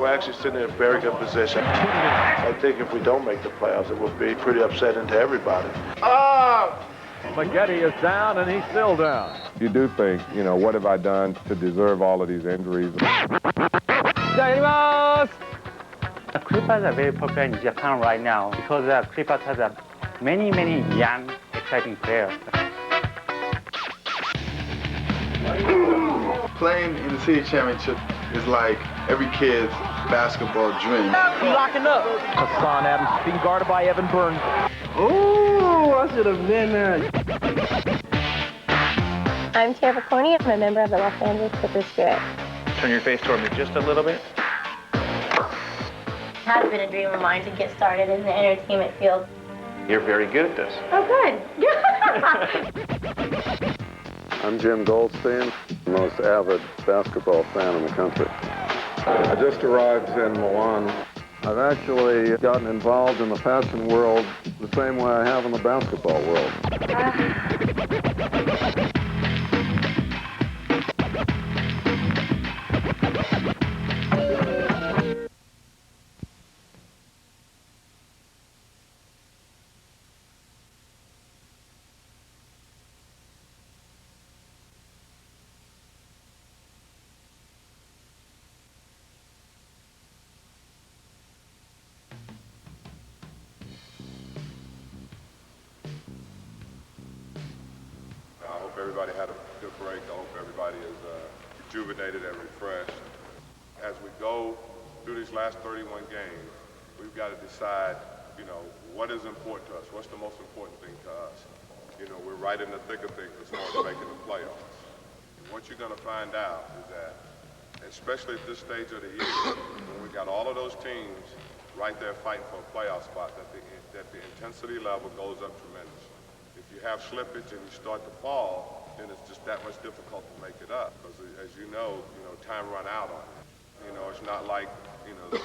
actually sitting in a very good position. I think if we don't make the playoffs, it will be pretty upsetting to everybody. Spaghetti is down, and he's still down. You do think, you know, what have I done to deserve all of these injuries? Clippers are very popular in Japan right now because Clippers has many young, exciting players. Playing in the city championship is like every kid's basketball dream. Locking up. Hassan Adams being guarded by Evan Burns. Oh, I should have been there. I'm Tara Coney. I'm a member of the Los Angeles Clippers Spirit. Turn your face toward me just a little bit. It has been a dream of mine to get started in the entertainment field. You're very good at this. Oh, good. I'm Jim Goldstein, the most avid basketball fan in the country. I just arrived in Milan. I've actually gotten involved in the fashion world the same way I have in the basketball world. I hope everybody had a good break. I hope everybody is rejuvenated and refreshed. As we go through these last 31 games, we've got to decide, you know, what is important to us? What's the most important thing to us? You know, we're right in the thick of things as far as making the playoffs. And what you're going to find out is that, especially at this stage of the year, when we've got all of those teams right there fighting for a playoff spot, that the intensity level goes up tremendously. If you have slippage and you start to fall, then it's just that much difficult to make it up. Because as you know, time run out on it. You know, it's not like, the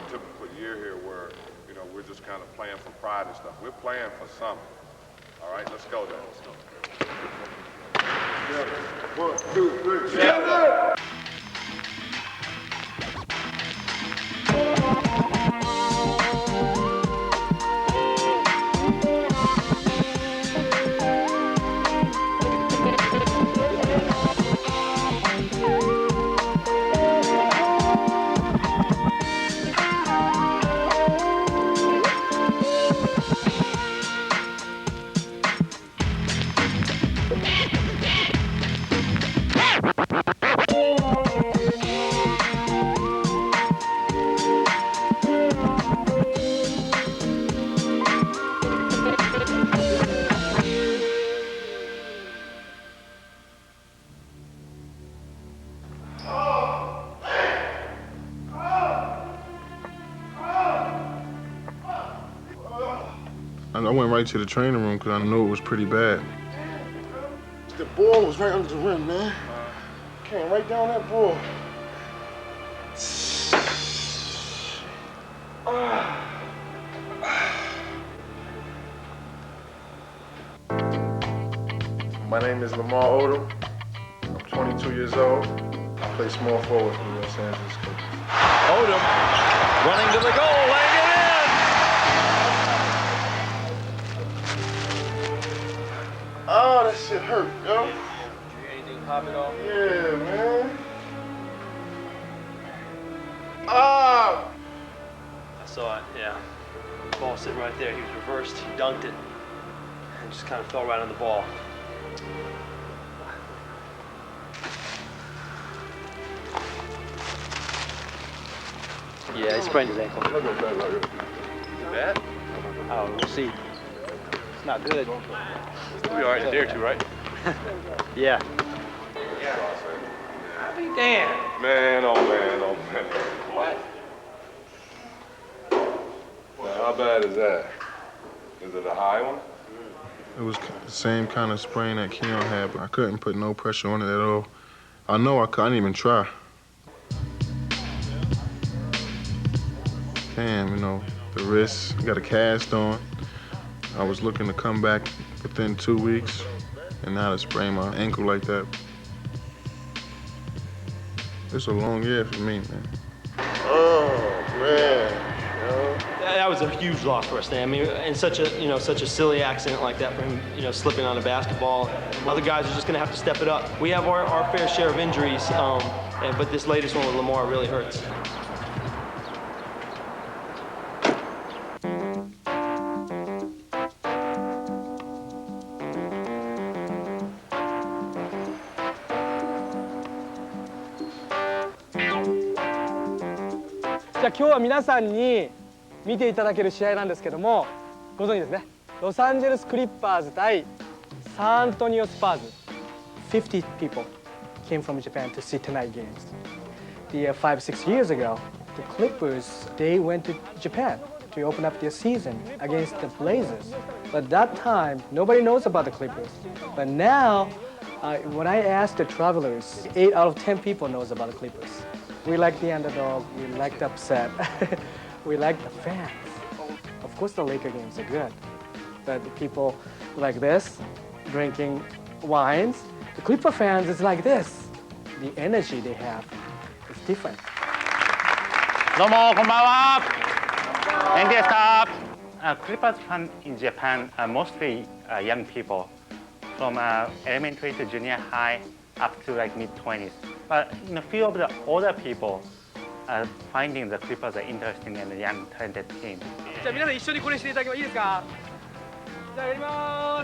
typical year here where, we're just kind of playing for pride and stuff. We're playing for something. All right, let's go then. Let's go. Yeah. 1, 2, 3. Yeah. I went right to the training room because I knew it was pretty bad. The ball was right under the rim, man. Came right down that ball. My name is Lamar Odom. I'm 22 years old. I play small forward for the Los Angeles Clippers. Odom running to the goal, laying it in. Oh, that shit hurt, yo. Anything pop it off? Yeah, man. Ah! I saw it, yeah. Ball sitting right there. He was reversed, he dunked it, and just kind of fell right on the ball. Yeah, he sprained his ankle. Is it bad? Oh, we'll see. It's not good. We'll be all right in a day or two, right? Yeah. I'll be damned. Man, oh man, oh man. What? Now, how bad is that? Is it a high one? It was the same kind of sprain that Keon had, but I couldn't put no pressure on it at all. I know I couldn't even try. Damn, the wrist, got a cast on. I was looking to come back within 2 weeks, and now to sprain my ankle like that. It's a long year for me, man. Oh, man. That was a huge loss for us, Stan. I mean, and such a silly accident like that for him, slipping on a basketball. Other guys are just going to have to step it up. We have our fair share of injuries, but this latest one with Lamar really hurts.じゃあ今日は皆さんに見ていただける試合なんですけども、ご存知ですね。ロサンゼルス・クリッパーズ対サンアントニオ・スパーズ。50 people came from Japan to see tonight games. 5-6 years ago, the Clippers, they went to Japan to open up their season against the Blazers. But that time, nobody knows about the Clippers. But now, when I asked the travelers, 8 out of 10 people knows about the Clippers. We like the underdog, we like the upset, we like the fans. Of course the Laker games are good, but the people like this, drinking wines. The Clipper fans is like this. The energy they have is different. どうもこんばんは。元気ですか？Clippers fan in Japan are mostly young people from elementary to junior high up to like mid-20s. But a few of the older people are finding the Clippers are interesting and a young talented team. じゃあ皆さん一緒にこれしていただけばいいですか？じゃあやりま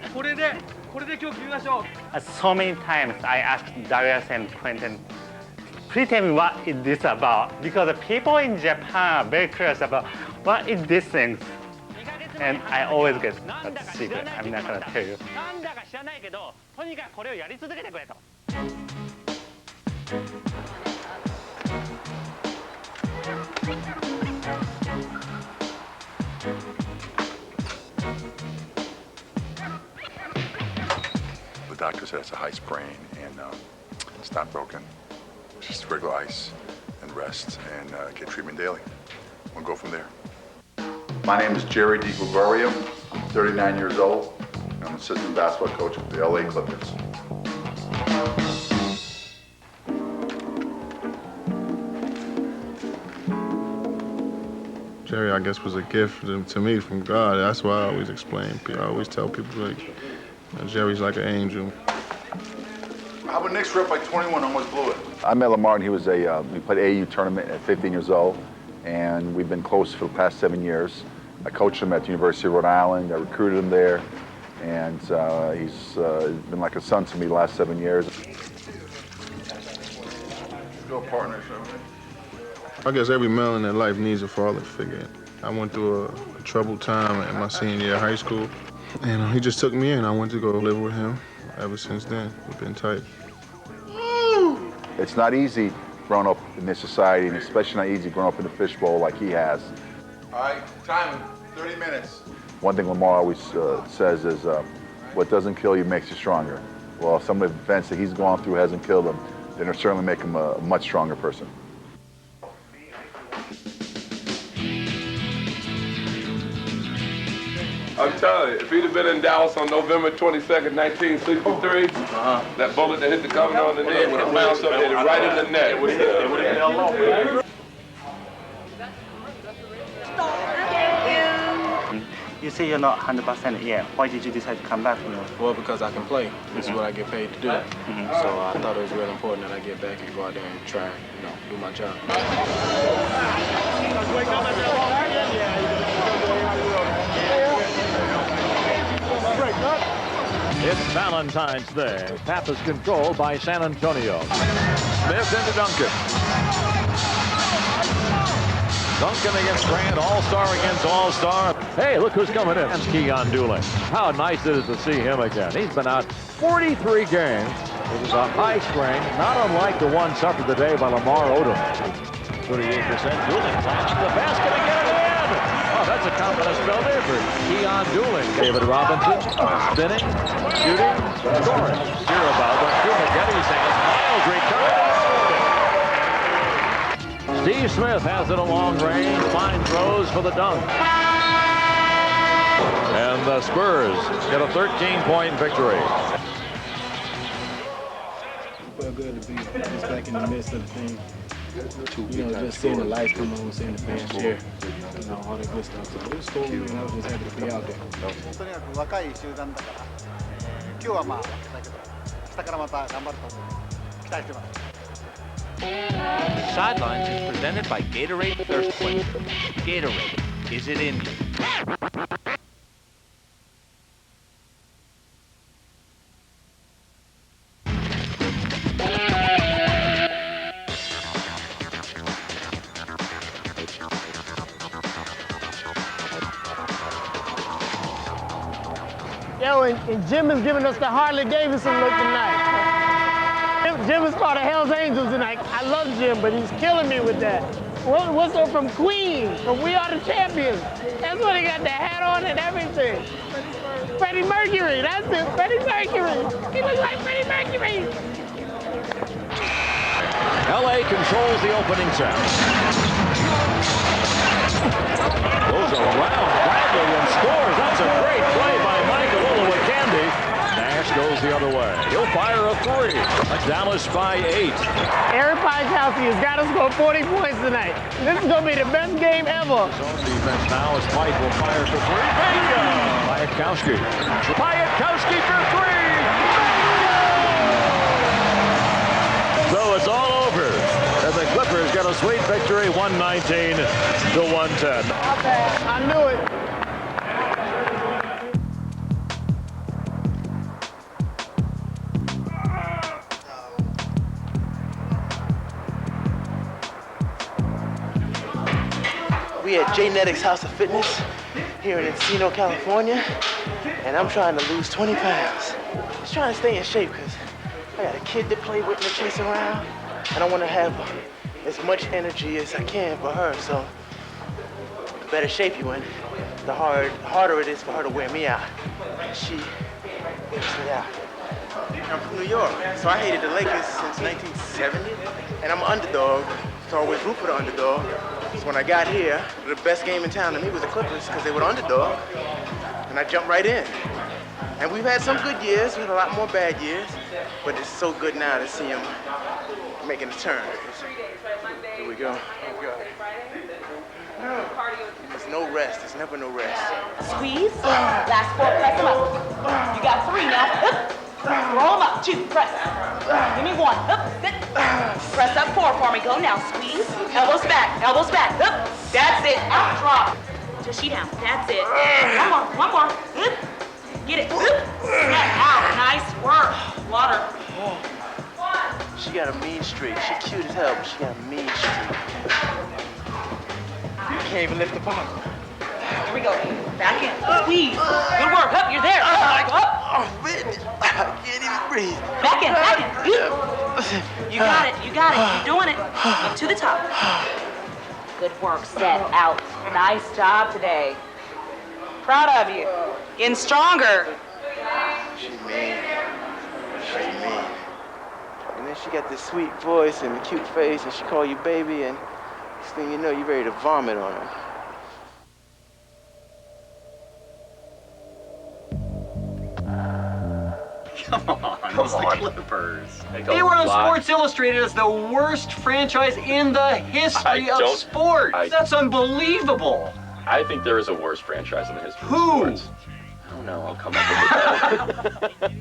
す。これで今日決めましょう。So many times I asked Darius and Quentin, please tell me what is this about? Because the people in Japan are very curious about what is this thing. And I always get a secret. I'm not gonna tell you. The doctor said it's a high sprain and it's not broken. It's just regular ice and rest and get treatment daily. We'll go from there. My name is Jerry DiGregorio. I'm 39 years old. I'm assistant basketball coach with the LA Clippers. Jerry, I guess, was a gift to me from God. That's why I always explain. I always tell people, like, Jerry's like an angel. How about Knicks? We're up by 21, almost blew it. I met Lamar and he was we played AAU tournament at 15 years old, and we've been close for the past 7 years. I coached him at the University of Rhode Island. I recruited him there, and he's been like a son to me the last 7 years. Good partners, I guess every male in their life needs a father figure. I went through a troubled time in my senior year of high school, and he just took me in. I went to go live with him. Ever since then, we've been tight. It's not easy growing up in this society, and especially not easy growing up in the fishbowl like he has. All right, time, 30 minutes. One thing Lamar always says is, what doesn't kill you makes you stronger. Well, if some of the events that he's gone through hasn't killed him, then it'll certainly make him a much stronger person. I'm telling you, if he'd have been in Dallas on November 22nd, 1963, that bullet that hit the governor on the knee would have bounced up and hit it right in the neck. It would have been long. You say you're not 100% yet. Why did you decide to come back? Well, because I can play. This is what I get paid to do. So I thought it was real important that I get back and go out there and try, do my job. It's Valentine's Day. Tap is controlled by San Antonio. Smith into Duncan. Duncan against Grant, all-star against all-star. Hey, look who's coming in. That's Keon Dooling. How nice it is to see him again. He's been out 43 games. It was a high strain, not unlike the one suffered today by Lamar Odom. 38%. Dooling flashing the basket again and in. Oh, that's a confidence builder for Keon Dooling. David Robinson spinning, shooting, scoring. Zero ball went through McGetty's hands. Miles returned. Steve Smith has it a long range, fine throws for the dunk. And the Spurs get a 13-point victory. It felt good to be just back in the midst of the team. You know, just seeing the lights come on, seeing the fans cheer, you know, all that good stuff. So it was cool, and I was just happy to be out there. とにかく若い集団だから、今日はまあだけど、明日からまた頑張ると思う。期待してます。Sidelines is presented by Gatorade Thirst Quencher. Gatorade, is it in you? Yo, and Jim is giving us the Harley Davidson look tonight. Jim is part of Hell's Angels tonight. I love Jim, but he's killing me with that. What's up from Queen, from We Are the Champions? That's what he got the hat on and everything. Freddie Mercury, that's it, Freddie Mercury. He looks like Freddie Mercury. LA controls the opening set. Goes around Bradley and scores. That's a great play by Michael Olowokandi. Nash goes the other way. He'll fire a three. Dallas by 8. Eric Piatkowski has got to score 40 points tonight. This is going to be the best game ever. Zone defense now as Mike will fire for 3. Bingo! Piatkowski. Piatkowski for 3. So it's all over. And the Clippers get a sweet victory, 119 to 110. I knew it. We at J-Netics House of Fitness here in Encino, California, and I'm trying to lose 20 pounds. Just trying to stay in shape because I got a kid to play with and chase around, and I want to have as much energy as I can for her. So the better shape you in, the harder it is for her to wear me out. She wears me out. I'm from New York, so I hated the Lakers since 1970, and I'm an underdog, so I always root for the underdog. So when I got here, the best game in town to me was the Clippers because they were the underdog, and I jumped right in. And we've had some good years, we've had a lot more bad years, but it's so good now to see them making a turn. Here we go. There's no rest, there's never no rest. Squeeze, last 4, press them up. You got 3 now. Roll them up, 2, press. Give me 1, sit. Press up 4 for me, go now, squeeze. Elbows back, That's it, out, drop. Tushy down, that's it. One more, Get it, out, nice work. Water. She got a mean streak. She cute as hell, but she got a mean streak. You can't even lift the bar. Here we go, back in, squeeze. Good work, up, you're there. Up. Oh, man, I can't even breathe. Back in. You got it, you're doing it. Up to the top. Good work, set, out. Nice job today. Proud of you. Getting stronger. She's mean. And then she got this sweet voice and the cute face, and she call you baby, and next thing you know, you're ready to vomit on her. Come on, it's the Clippers. They were on Sports Illustrated as the worst franchise in the history of sports. That's unbelievable. I think there is a worse franchise in the history of sports. I don't know, I'll come up with it.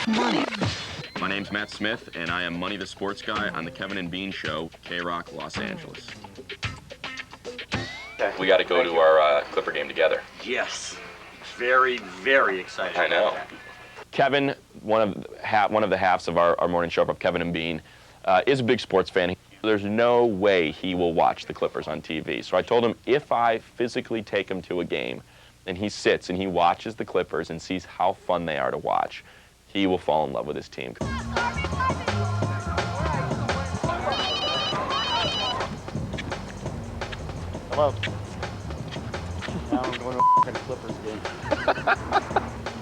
Money. My name's Matt Smith, and I am Money the Sports Guy on the Kevin and Bean Show, K-Rock, Los Angeles. We got to go to our Clipper game together. Yes. Very, very excited. I know. Kevin, one of the halves of our morning show from Kevin and Bean, is a big sports fan. There's no way he will watch the Clippers on TV. So I told him if I physically take him to a game and he sits and he watches the Clippers and sees how fun they are to watch, he will fall in love with his team. Hello. Now I'm going to a Clippers game.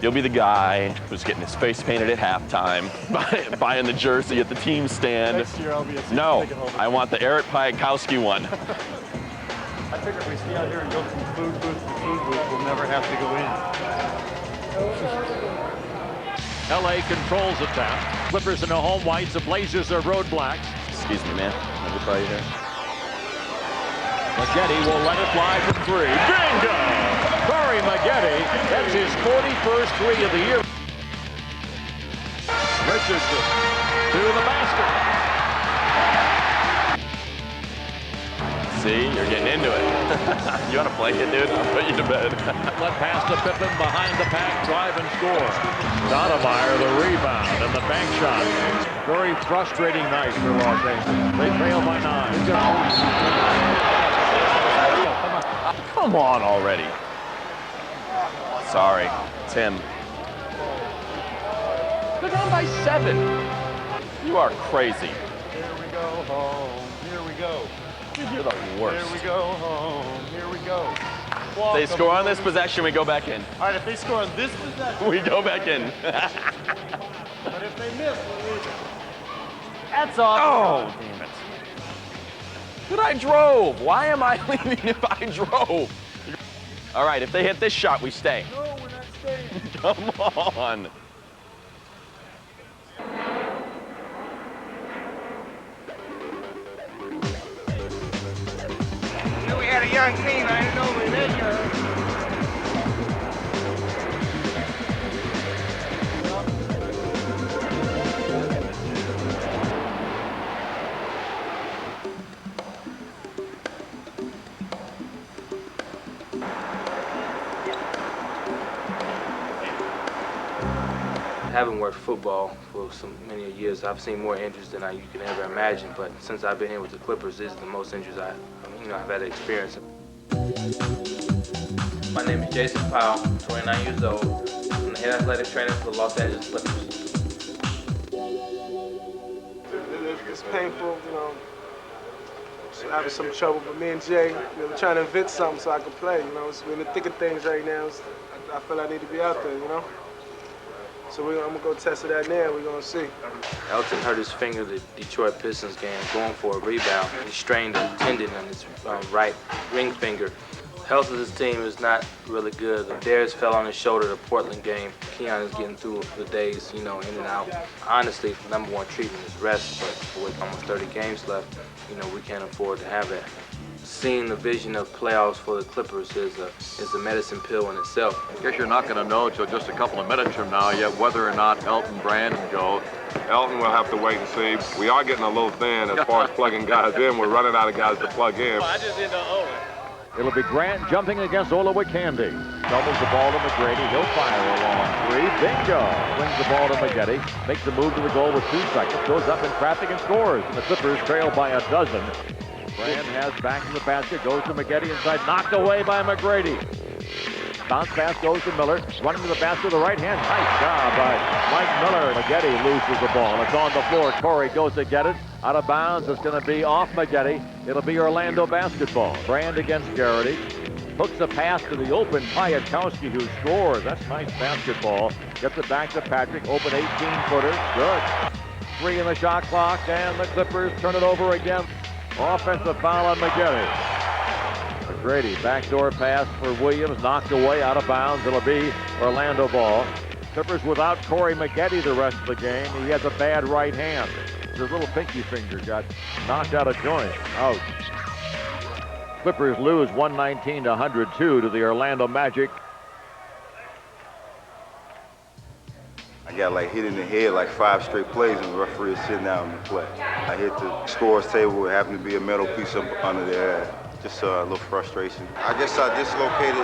You'll be the guy who's getting his face painted at halftime, buying the jersey at the team stand. Next year I'll be a No, I want the Eric Piatkowski one. I figure if we stay out here and go from food booth to food booth, we'll never have to go in. LA controls the tap. Clippers in the home whites, the Blazers are road blacks. Excuse me, man. Everybody there. Maggette will let it fly from three. Bingo! Corey Maggette, that's his 41st three of the year. Richardson to the basket. See, you're getting into it. You want to play it, dude? I'll put you to bed. Let pass to Pippen behind the pack, drive and score. Stoudemire the rebound and the bank shot. Very frustrating night for Los Angeles. They trail by 9. Come on already. Sorry, Tim. They're down by 7. You are crazy. Here we go home. Here we go. You're the worst. Here we go home. Here we go. If they score on this possession, we go back in. All right, if they score on this possession. We go back in. But if they miss, we'll leave it. That's off. Oh, damn it. But I drove. Why am I leaving if I drove? All right, if they hit this shot, we stay. No, we're not staying. Come on. We had a young team. I didn't know we were that young. Having worked football for so many years, I've seen more injuries than you can ever imagine. But since I've been here with the Clippers, this is the most injuries I've had experience. My name is Jason Powell, 29 years old. I'm the head athletic trainer for the Los Angeles Clippers. It's painful, having some trouble. But me and Jay, we're trying to invent something so I can play. We're in the thick of things right now. I feel I need to be out there, So I'm gonna go test it out now. We're gonna see. Elton hurt his finger the Detroit Pistons game going for a rebound. He strained a tendon on his right ring finger. Health of this team is not really good. Darius fell on his shoulder the Portland game. Keon is getting through the days, in and out. Honestly, number one treatment is rest, but with almost 30 games left, we can't afford to have that. Seeing the vision of playoffs for the Clippers is a medicine pill in itself. I guess you're not going to know until just a couple of minutes from now yet whether or not Elton Brandon go. Elton will have to wait and see. We are getting a little thin as far as plugging guys in. We're running out of guys to plug in. I just didn't know. It'll be Grant jumping against Olowokandi. Doubles the ball to McGrady. He'll fire a long three. Bingo! Swings the ball to Maggette. Makes the move to the goal with 2 seconds. Goes up in traffic and scores. And the Clippers trail by a dozen. Brand has back to the basket, goes to Maggette inside, knocked away by McGrady. Bounce pass goes to Miller, running to the basket with the right hand. Nice job by Mike Miller. Maggette loses the ball. It's on the floor. Corey goes to get it. Out of bounds. It's going to be off Maggette. It'll be Orlando basketball. Brand against Garrity. Hooks a pass to the open Piatkowski, who scores. That's nice basketball. Gets it back to Patrick. Open 18-footer. Good. 3 in the shot clock, and the Clippers turn it over again. Offensive foul on Maggette. McGrady, backdoor pass for Williams, knocked away, out of bounds. It'll be Orlando ball. Clippers without Corey Maggette the rest of the game. He has a bad right hand. His little pinky finger got knocked out of joint. Out. Clippers lose 119-102 to the Orlando Magic. I got hit in the head 5 straight plays, and the referee is sitting down on the play. I hit the scores table. It happened to be a metal piece up under there. Just a little frustration. I guess I dislocated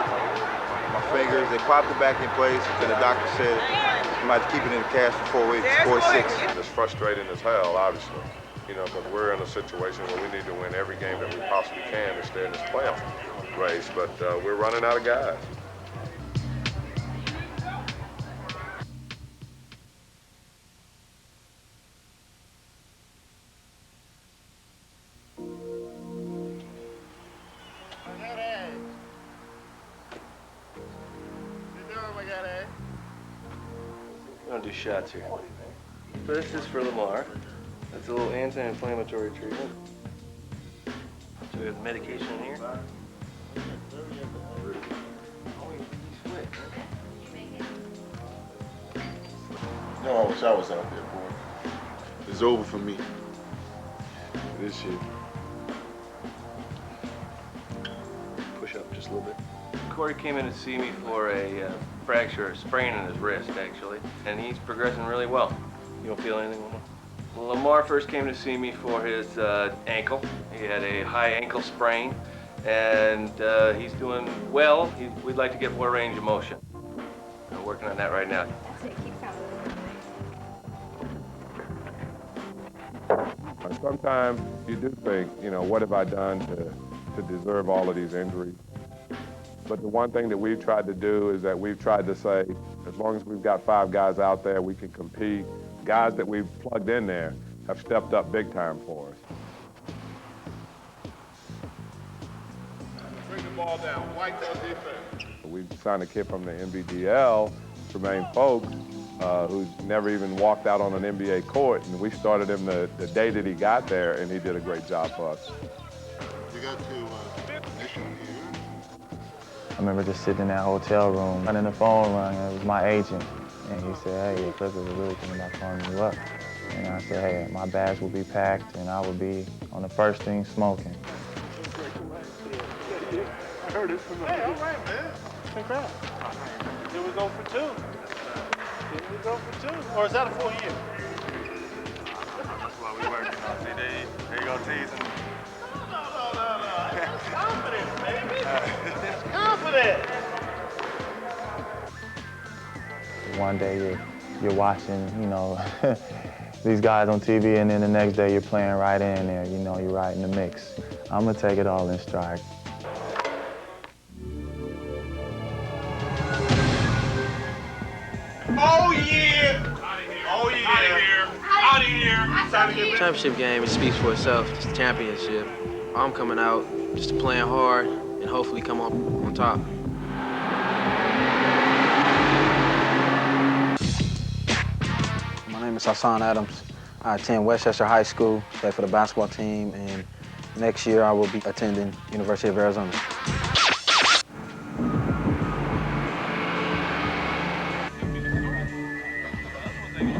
my fingers. They popped it back in place, and the doctor said I might have to keep it in the cast for 4 weeks, 4 to 6. It's frustrating as hell, obviously, because we're in a situation where we need to win every game that we possibly can to stay in this playoff race, but we're running out of guys. We're gonna do shots here. This is for Lamar. That's a little anti-inflammatory treatment. So we have the medication in here. No, I wish I was out there, boy. It's over for me. this year. Push up just a little bit. Corey came in to see me for a fracture, a sprain in his wrist, actually, and he's progressing really well. You don't feel anything, Lamar? Lamar first came to see me for his ankle. He had a high ankle sprain, and he's doing well. We'd like to get more range of motion. I'm working on that right now. Sometimes you do think, you know, what have I done to deserve all of these injuries? But the one thing that we've tried to do is that we've tried to say, as long as we've got 5 guys out there, we can compete. Guys that we've plugged in there have stepped up big time for us. Bring the ball down, white on defense. We signed a kid from the NBDL, Tremaine Folks, who's never even walked out on an NBA court, and we started him the day that he got there, and he did a great job for us. You got to mission here. I remember just sitting in that hotel room, and then the phone rang, and it was my agent. And he said, hey, the Clippers are really thinking about calling you up. And I said, hey, my bags will be packed, and I will be on the first thing smoking. I heard it from the... Hey, all right, man. Congrats. Here we go for 2. Here we go for 2. Or is that a full year? That's why we working on CD. Here you go, teasing. No. That's confidence, baby. It's confidence. One day you're watching, you know, these guys on TV, and then the next day you're playing right in there. You know, you're right in the mix. I'm gonna take it all in stride. Oh, yeah. Oh, yeah. Out of here. Championship game, it speaks for itself. It's a championship. I'm coming out just playing hard and hopefully come up on top. My name is Hassan Adams. I attend Westchester High School, play for the basketball team, and next year I will be attending University of Arizona.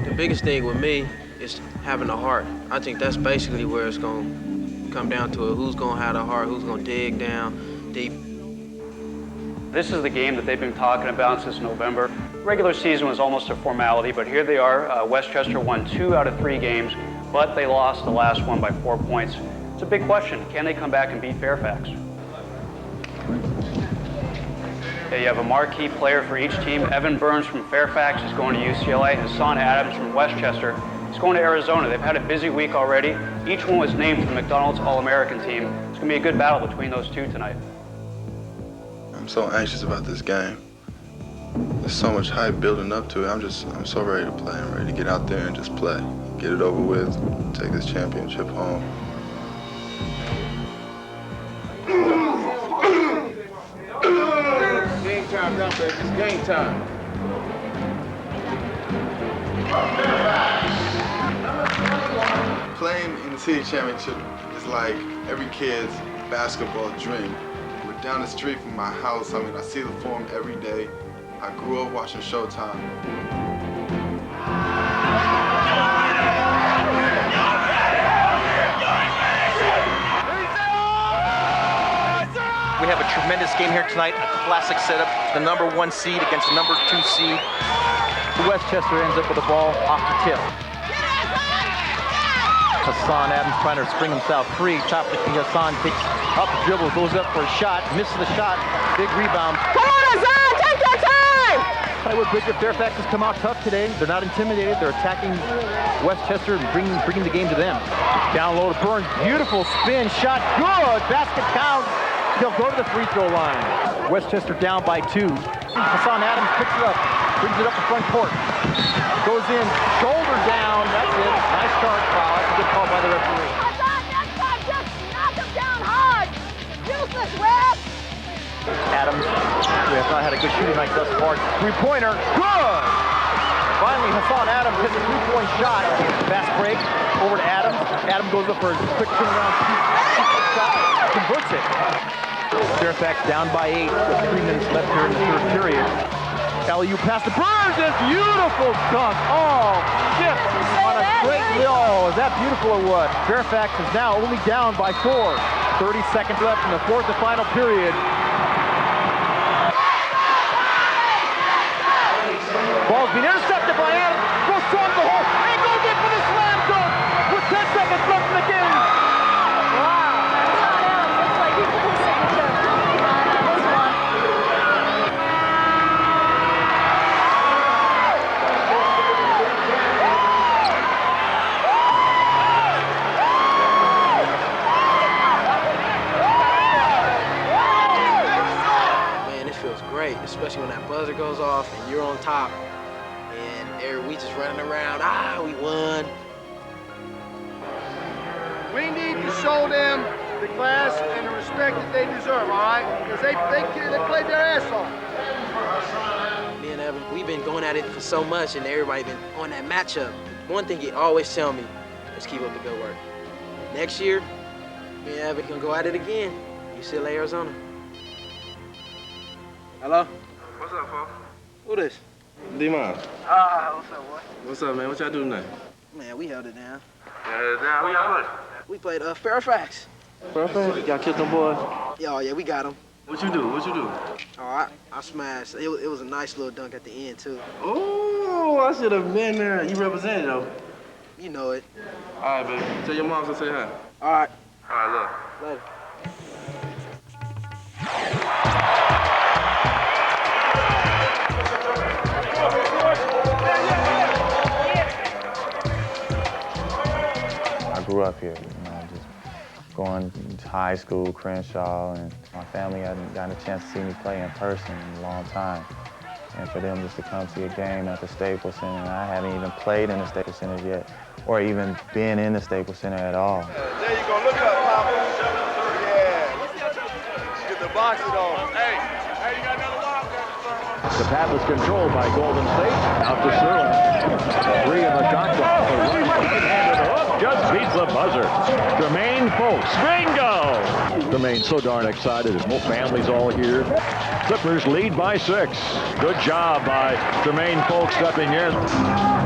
The biggest thing with me is having the heart. I think that's basically where it's going to come down to it. Who's going to have the heart, who's going to dig down deep. This is the game that they've been talking about since November. Regular season was almost a formality, but here they are. Westchester won 2 out of 3 games, but they lost the last one by 4 points. It's a big question. Can they come back and beat Fairfax? Okay, you have a marquee player for each team. Evan Burns from Fairfax is going to UCLA. Hassan Adams from Westchester is going to Arizona. They've had a busy week already. Each one was named for the McDonald's All-American team. It's going to be a good battle between those 2 tonight. I'm so anxious about this game. There's so much hype building up to it. I'm so ready to play. I'm ready to get out there and just play. Get it over with, take this championship home. Game time now, baby. It's game time. Playing in the city championship is like every kid's basketball dream. We're down the street from my house. I mean, I see the form every day. I grew up watching Showtime. We have a tremendous game here tonight, a classic setup, the #1 seed against the #2 seed. Westchester ends up with the ball off the tip. Hassan Adams trying to spring himself free. Top to Hassan, takes up the dribble, goes up for a shot, misses the shot, big rebound. Come on, Hassan, take your time! Hollywood Bridger Fairfax has come out tough today. They're not intimidated. They're attacking Westchester and bringing the game to them. Down low to Burns, beautiful spin shot, good, basket count. He'll go to the free throw line. Westchester down by 2. Hassan Adams picks it up, brings it up the front court. Goes in, shoulder down, that's it. Nice start foul, that's a good call by the referee. Hassan, next time, just knock him down hard. Useless, ref. Adams, who has not had a good shooting night thus far. Three-pointer, good! Finally, Hassan Adams hits a 3-point shot. Fast break, over to Adams. Adams goes up for a quick turnaround shot, converts it. Fairfax down by 8 with 3 minutes left here in the third period. LU pass to Burns, and beautiful dunk. Oh, shit on a straight, oh, is that that beautiful or what? Fairfax is now only down by 4. 30 seconds left in the fourth and final period. Ball's being intercepted by Adams. Goes strong the hole and goes in for the slam dunk with 10 seconds left in the game. Wow. Looks like he put his signature on this one. Man, it feels great, especially when that buzzer goes off and you're on top. We just running around, we won. We need to show them the class and the respect that they deserve, all right? Because they played their ass off. Me and Evan, we've been going at it for so much and everybody been on that matchup. One thing he always tell me is keep up the good work. Next year, me and Evan can go at it again. UCLA, Arizona. Hello? What's up, folks? Who this? D-Mon. What's up, boy? What's up, man? What y'all do tonight? Man, we held it down. Who y'all play? We played Fairfax. Fairfax? Y'all killed them boys? Yeah, we got them. What you do? Oh, I smashed. It was a nice little dunk at the end, too. Oh, I should have been there. You represented, though. You know it. All right, baby. Tell your mom to say hi. All right. All right, look. Later. I grew up here, just going to high school, Crenshaw, and my family hadn't gotten a chance to see me play in person in a long time. And for them just to come see a game at the Staples Center, and I haven't even played in the Staples Center yet, or even been in the Staples Center at all. There you go. Look up, Papa. Yeah. Get the boxes on. Hey, you got another wildcat. The pass is controlled by Golden State. Out to Sterling. 3 in the shot clock. The right-handed hook just beats the buzzer. Jermaine Folks. Bingo! Jermaine's so darn excited. His whole family's all here. Clippers lead by 6. Good job by Jermaine Folks stepping in.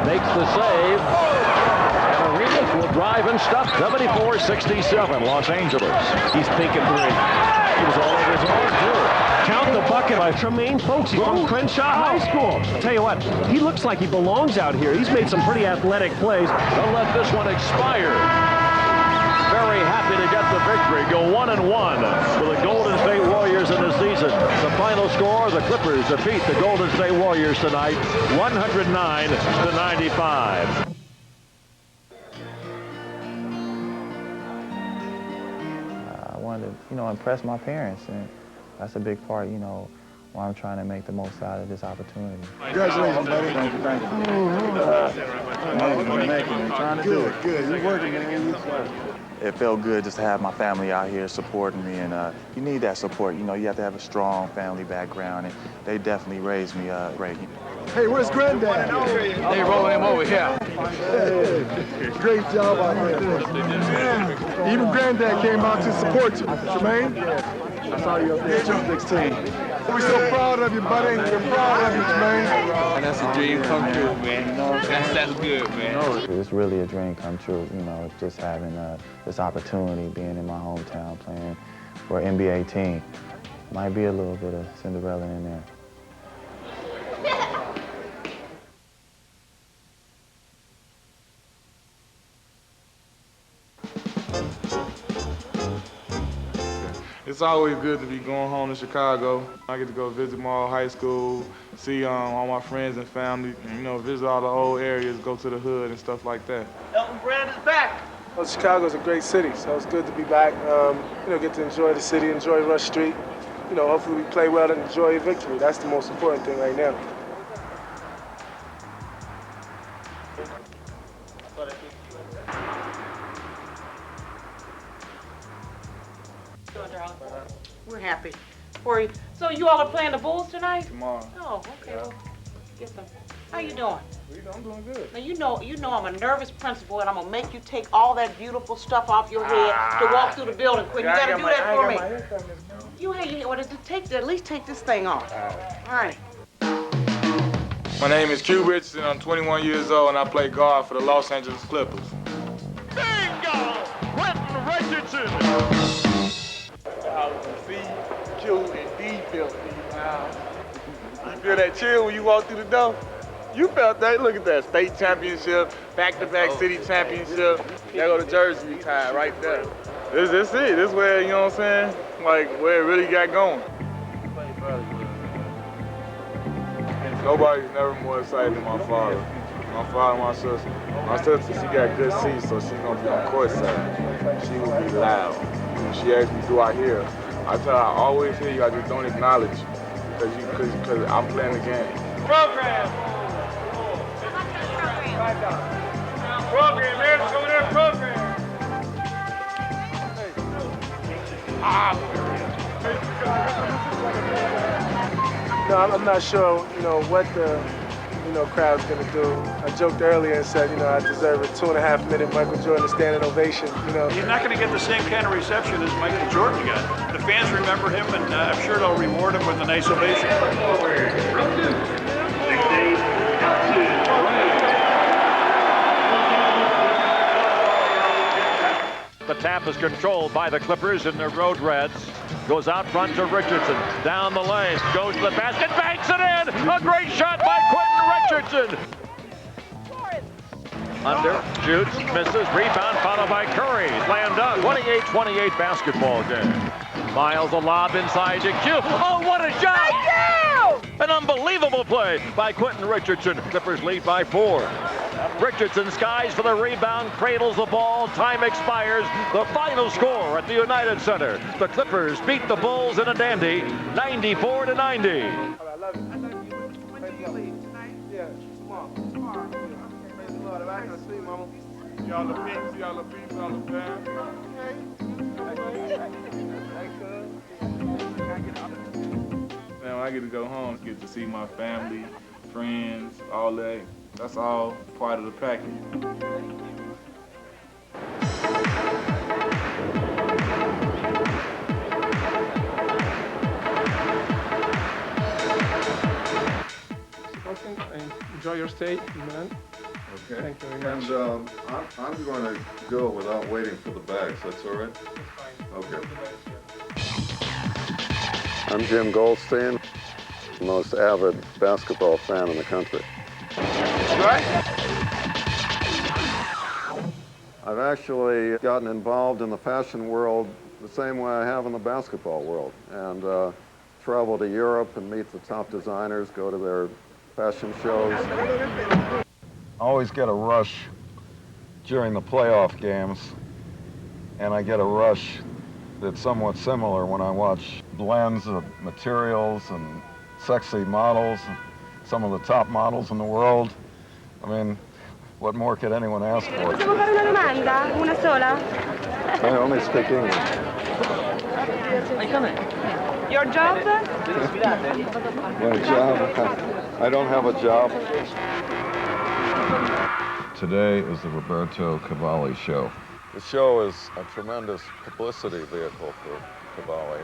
Makes the save. And Arenas will drive and stop. 74-67, Los Angeles. He's thinking 3. He was all over his own, too. Count the bucket by Jermaine Folks. He's from Crenshaw High School. Tell you what, he looks like he belongs out here. He's made some pretty athletic plays. Don't let this one expire. Very happy to get the victory. Go 1-1 for the Golden State Warriors in the season. The final score, the Clippers defeat the Golden State Warriors tonight, 109-95. I wanted to, impress my parents, and that's a big part, why I'm trying to make the most out of this opportunity. Congratulations, buddy. Thank you. Trying to do it. Good. You're working, man. It felt good just to have my family out here supporting me, and you need that support. You have to have a strong family background, and they definitely raised me great. Hey, where's Granddad? They rolling him over here. Hey, great job out there. Even Granddad came out to support you. Jermaine? I saw you up there at Jump 16. We're so proud of you, buddy. We're proud of you, Jermaine. And that's a dream come true, man. That's good, man. It's really a dream come true, just having this opportunity, being in my hometown, playing for an NBA team. Might be a little bit of Cinderella in there. It's always good to be going home to Chicago. I get to go visit my old high school, see all my friends and family, and, visit all the old areas, go to the hood and stuff like that. Elton Brand is back. Well, Chicago's a great city, so it's good to be back. Get to enjoy the city, enjoy Rush Street. Hopefully we play well and enjoy a victory. That's the most important thing right now. We're happy for you. So you all are playing the Bulls tonight? Tomorrow. Oh, okay. Well, get them. How you doing? I'm doing good. Now you know I'm a nervous principal, and I'm gonna make you take all that beautiful stuff off your head to walk through the building quick. You gotta do that for me. At least take this thing off. All right. My name is Q Richardson. I'm 21 years old, and I play guard for the Los Angeles Clippers. C, Q, and D building. You feel that chill when you walk through the door? You felt that. Look at that. State championship, back-to-back city championship. There go the jersey retired right there. This it. This is where, you know what I'm saying? Like, where it really got going. Nobody's never more excited than my father. My father, my sister. My sister, she got good seats, so she's gonna be on court side. She will be loud. When she asks me, do I hear? I tell her, I always hear you, I just don't acknowledge you. Because I'm playing the game. Program, man, show that program. No, I'm not sure, what the, crowd's gonna do. I joked earlier and said, I deserve a 2.5-minute Michael Jordan standing ovation, He's not going to get the same kind of reception as Michael Jordan got. The fans remember him, and I'm sure they'll reward him with a nice ovation. The tap is controlled by the Clippers in their road reds. Goes out front to Richardson. Down the lane. Goes to the basket. Banks it in. A great shot by Quentin Richardson. Under. Shoots. Misses. Rebound followed by Curry. Slammed up. 28-28 basketball game. Miles a lob inside to Q. Oh, what a shot! An unbelievable play by Quentin Richardson. Clippers lead by 4. Richardson skies for the rebound, cradles the ball, time expires. The final score at the United Center. The Clippers beat the Bulls in a dandy, 94-90. Y'all the peeps, y'all the fans. Man, when I get to go home, get to see my family, friends, all that. That's all part of the package. Enjoy your stay, man. Okay. Thank you very much. And I'm going to go without waiting for the bags. That's all right? That's fine. Okay. I'm Jim Goldstein, the most avid basketball fan in the country. Right? I've actually gotten involved in the fashion world the same way I have in the basketball world, and travel to Europe and meet the top designers, go to their fashion shows. I always get a rush during the playoff games, and I get a rush that's somewhat similar when I watch blends of materials and sexy models, some of the top models in the world. I mean, what more could anyone ask for? Possiamo fare una domanda? Una sola? I only speak English. Your job? My job? I don't have a job. Today is the Roberto Cavalli Show. The show is a tremendous publicity vehicle for Cavalli.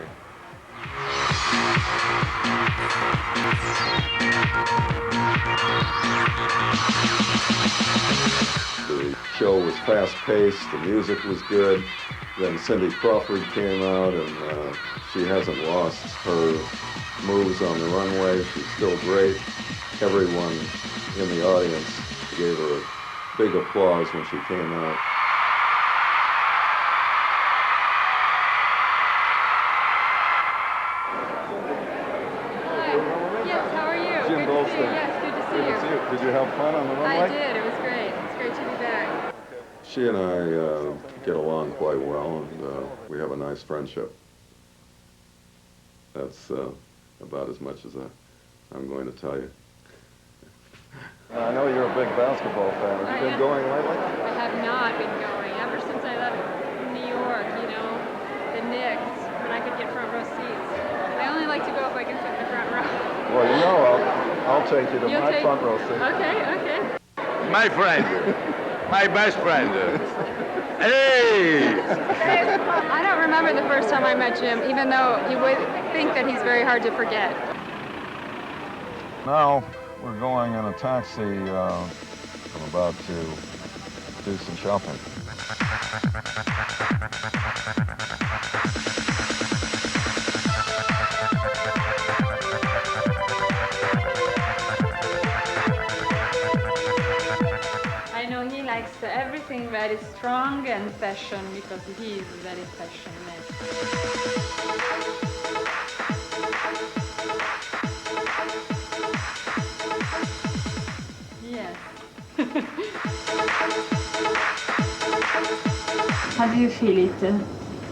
The show was fast-paced, the music was good. Then Cindy Crawford came out, and she hasn't lost her moves on the runway. She's still great. Everyone in the audience gave her big applause when she came out. Yes, how are you? Jim Goldstein. Yes, good to see you. Did you have fun on the runway? I did. It was great. It's great to be back. She and I get along quite well, and we have a nice friendship. That's about as much as I'm going to tell you. I know you're a big basketball fan. Have you been going lately? I have not been going ever since I left New York, the Knicks, when I could get front row seats. I only like to go if I can sit in the front row. Well, I'll take you to You'll my take... front row seat. Okay. My friend, my best friend. Hey! I don't remember the first time I met Jim, even though you would think that he's very hard to forget. Now we're going in a taxi. I'm about to do some shopping. likes everything very strong and fashion because he is very passionate. Yes. How do you feel it?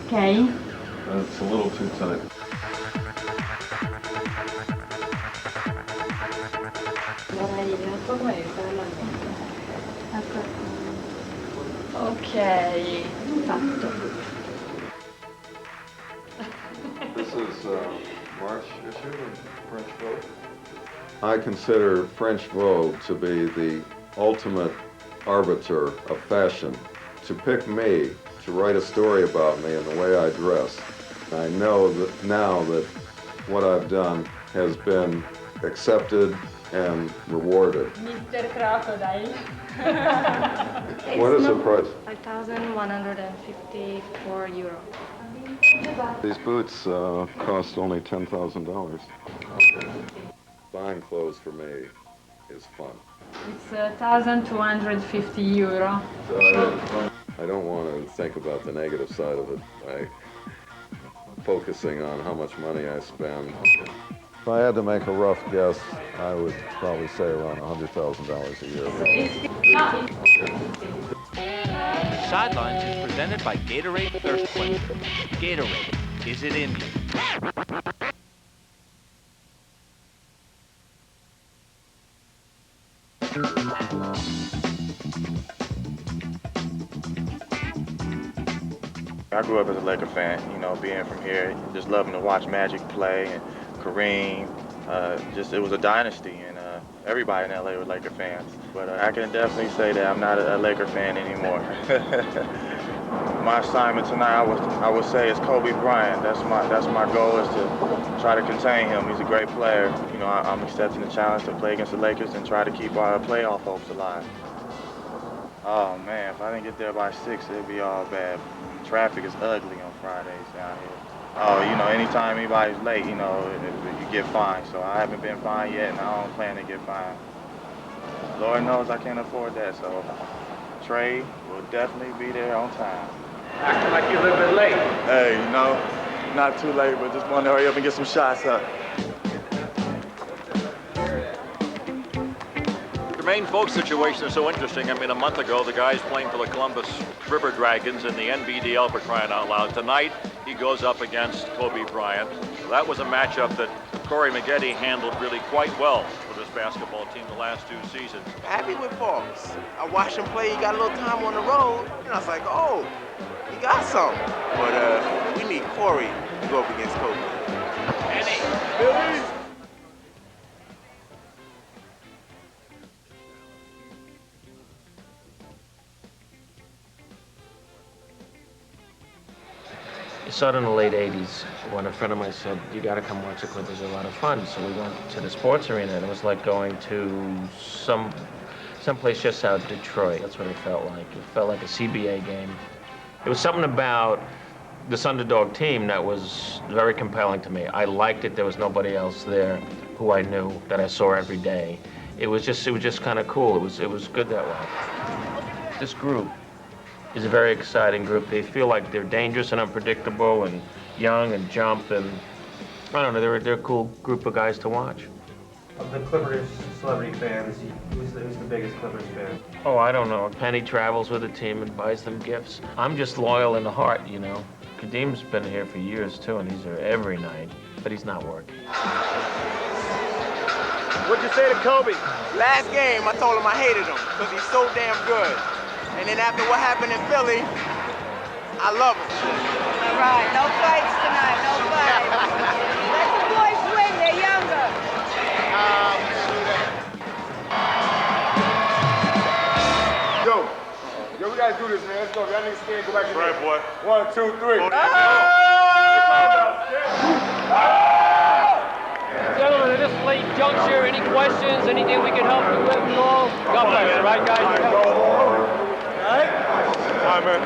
Okay? It's a little too tight. Ok, fatto. This is March issue of French Vogue. I consider French Vogue to be the ultimate arbiter of fashion. To pick me, to write a story about me and the way I dress, I know that now that what I've done has been accepted and rewarded. Mr. Crocodile. What is the price? 5,154 euro. These boots cost only $10,000. Buying clothes for me is fun. It's 1,250 euro. I don't want to think about the negative side of it by focusing on how much money I spend. If I had to make a rough guess, I would probably say around $100,000 a year. Sidelines is presented by Gatorade Thirst Quencher. Gatorade, is it in you? I grew up as a Laker fan, you know, being from here, just loving to watch Magic play and Kareem. It was a dynasty, and everybody in LA were Laker fans. But I can definitely say that I'm not a Laker fan anymore. My assignment tonight, I would say, is Kobe Bryant. That's my goal, is to try to contain him. He's a great player. You know, I'm accepting the challenge to play against the Lakers and try to keep our playoff hopes alive. Oh man, if I didn't get there by 6, it'd be all bad. Traffic is ugly on Fridays down here. Oh, you know, anytime anybody's late, you know, you get fined. So I haven't been fined yet, and I don't plan to get fined. Lord knows I can't afford that, so Trey will definitely be there on time. Acting like you're a little bit late. Hey, you know, not too late, but just want to hurry up and get some shots up. The main Vogue situation is so interesting. I mean, a month ago, the guy's playing for the Columbus River Dragons in the NBDL, for crying out loud. Tonight, he goes up against Kobe Bryant. That was a matchup that Corey Maggette handled really quite well for this basketball team the last 2 seasons. Happy with Fox. I watched him play. He got a little time on the road, and I was like, oh, he got something. But we need Corey to go up against Kobe. Billy! I saw it in the late 80s when a friend of mine said, you got to come watch the Clippers, they're a lot of fun. So we went to the sports arena, and it was like going to someplace just out of Detroit. That's what it felt like. It felt like a CBA game. It was something about this underdog team that was very compelling to me. I liked it. There was nobody else there who I knew that I saw every day. It was just kind of cool. It was good that way. This group is a very exciting group. They feel like they're dangerous and unpredictable and young and jump, and I don't know, they're a cool group of guys to watch. Of the Clippers celebrity fans, who's the biggest Clippers fan? Oh, I don't know. Penny travels with the team and buys them gifts. I'm just loyal in the heart, you know. Kadeem's been here for years too, and he's here every night, but he's not working. What'd you say to Kobe? Last game, I told him I hated him because he's so damn good. And then after what happened in Philly, I love him. All right, no fights tonight, no fights. Let the boys win, they're younger. Yo, we gotta do this, man. Let's go. Y'all niggas scared, go back in there. Right, boy. 1, 2, 3. Gentlemen, at this late juncture, any questions, anything we can help you with at all? God bless you, right, guys? All right, man.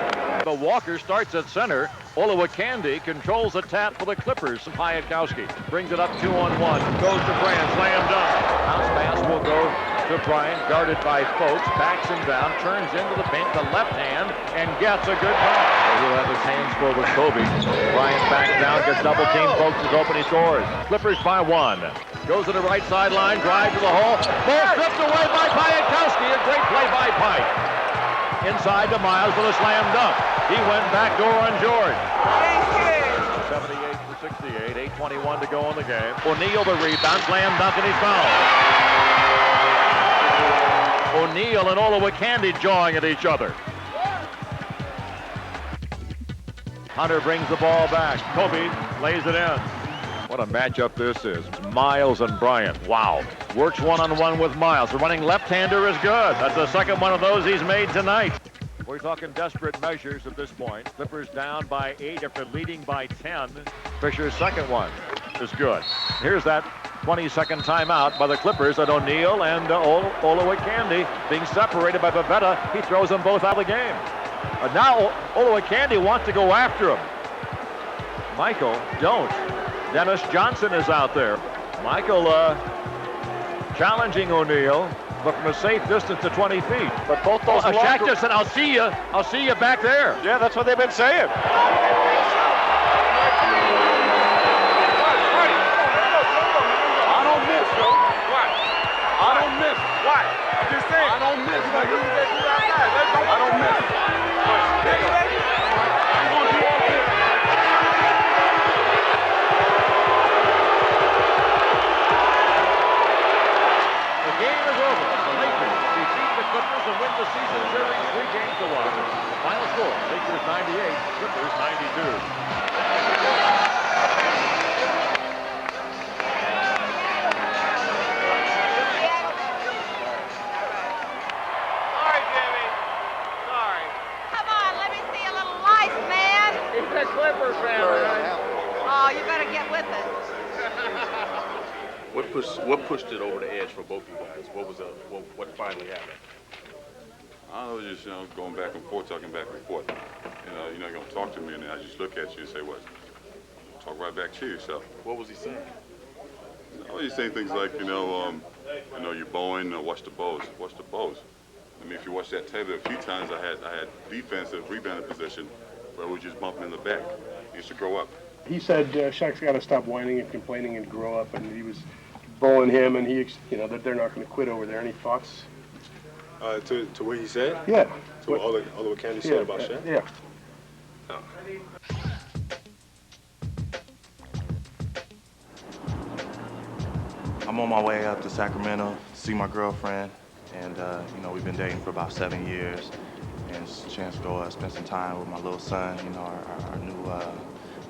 The Walker starts at center. Olowokandi controls the tap for the Clippers. Hayekowski brings it up 2-on-1. Goes to Bryant, slam dunk. Bounce pass will go to Bryant, guarded by Folks, backs him down, turns into the paint, the left hand, and gets a good pass. He'll have his hands full with Kobe. Bryant backs down, gets double teamed, Folks is open, he scores. Clippers by 1. Goes to the right sideline, drive to the hole. Ball stripped away by Piatkowski. A great play by Pike. Inside to Miles for the slam dunk. He went backdoor on George. 78-68, 8:21 to go in the game. O'Neal the rebound, slam dunk, and he's fouled. O'Neal and Olowokandi jawing at each other. Hunter brings the ball back. Kobe lays it in. What a matchup this is. It's Miles and Bryant. Wow. Works one-on-one with Miles. The running left-hander is good. That's the second one of those he's made tonight. We're talking desperate measures at this point. Clippers down by 8 after leading by 10. Fisher's second one is good. Here's that 20-second timeout by the Clippers at O'Neal and Olowokandi being separated by Pavetta. He throws them both out of the game. Now Olowokandi wants to go after him. Michael, don't. Dennis Johnson is out there. Michael challenging O'Neal, but from a safe distance to 20 feet. But both those Shaq just said, I'll see you back there. Yeah, that's what they've been saying. I don't miss, yo. Why? I don't miss. Why? I'm just saying. I don't miss. I don't miss. And win the season series 3 games to 1. Final score, Lakers 98, Clippers 92. Sorry, Jimmy. Sorry. Come on, let me see a little life, man. He's a Clipper fan, right? Oh, you better get with it. What pushed it over the edge for both of you guys? What finally happened? I was just, going back and forth, talking back and forth. You're not going to talk to me, and then I just look at you and say, what? Talk right back to yourself. What was he saying? I was just saying things like, you're bowing, watch the bows. Watch the bows. I mean, if you watch that tape, a few times I had defensive rebounding position where we were just bumping in the back. He used to grow up. He said Shaq's got to stop whining and complaining and grow up, and he was bowling him, and that they're not going to quit over there. Any thoughts? To what he said? Yeah. To all what Candy said about Shaq? Yeah. No. I'm on my way up to Sacramento to see my girlfriend, and we've been dating for about 7 years, and it's a chance to go spend some time with my little son, our new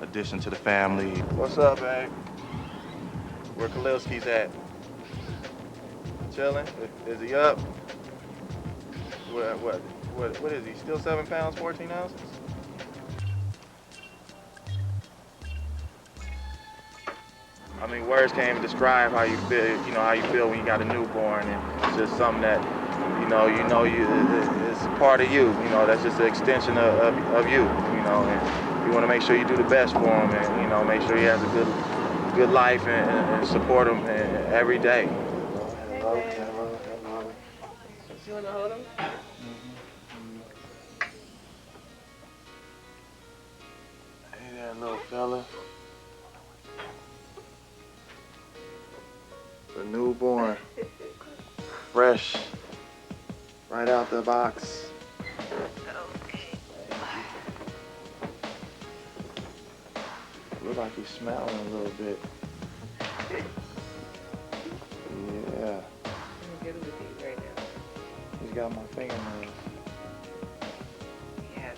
addition to the family. What's up, babe? Where Kalilski's at? Chilling? Is he up? What is he? Still 7 pounds, 14 ounces? I mean, words can't even describe how you feel. How you feel when you got a newborn, and it's just something that, it's part of you. That's just an extension of you. And you want to make sure you do the best for him, and make sure he has a good life, and support him every day. You want to hold him? Hey there, little fella. The newborn. Fresh. Right out the box. Look like he's smiling a little bit. Yeah. I'm good with you right now. He's got my fingernails. Yes.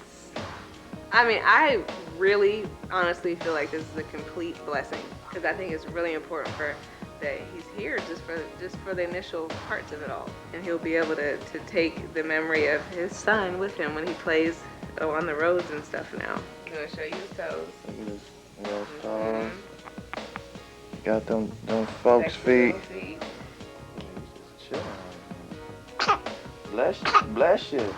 I mean, I really honestly feel like this is a complete blessing, because I think it's really important that he's here just for the initial parts of it all, and he'll be able to take the memory of his son with him when he plays on the roads and stuff now. I'm gonna show you his toes. Look at his little toes. Got them folks' feet. Bless you.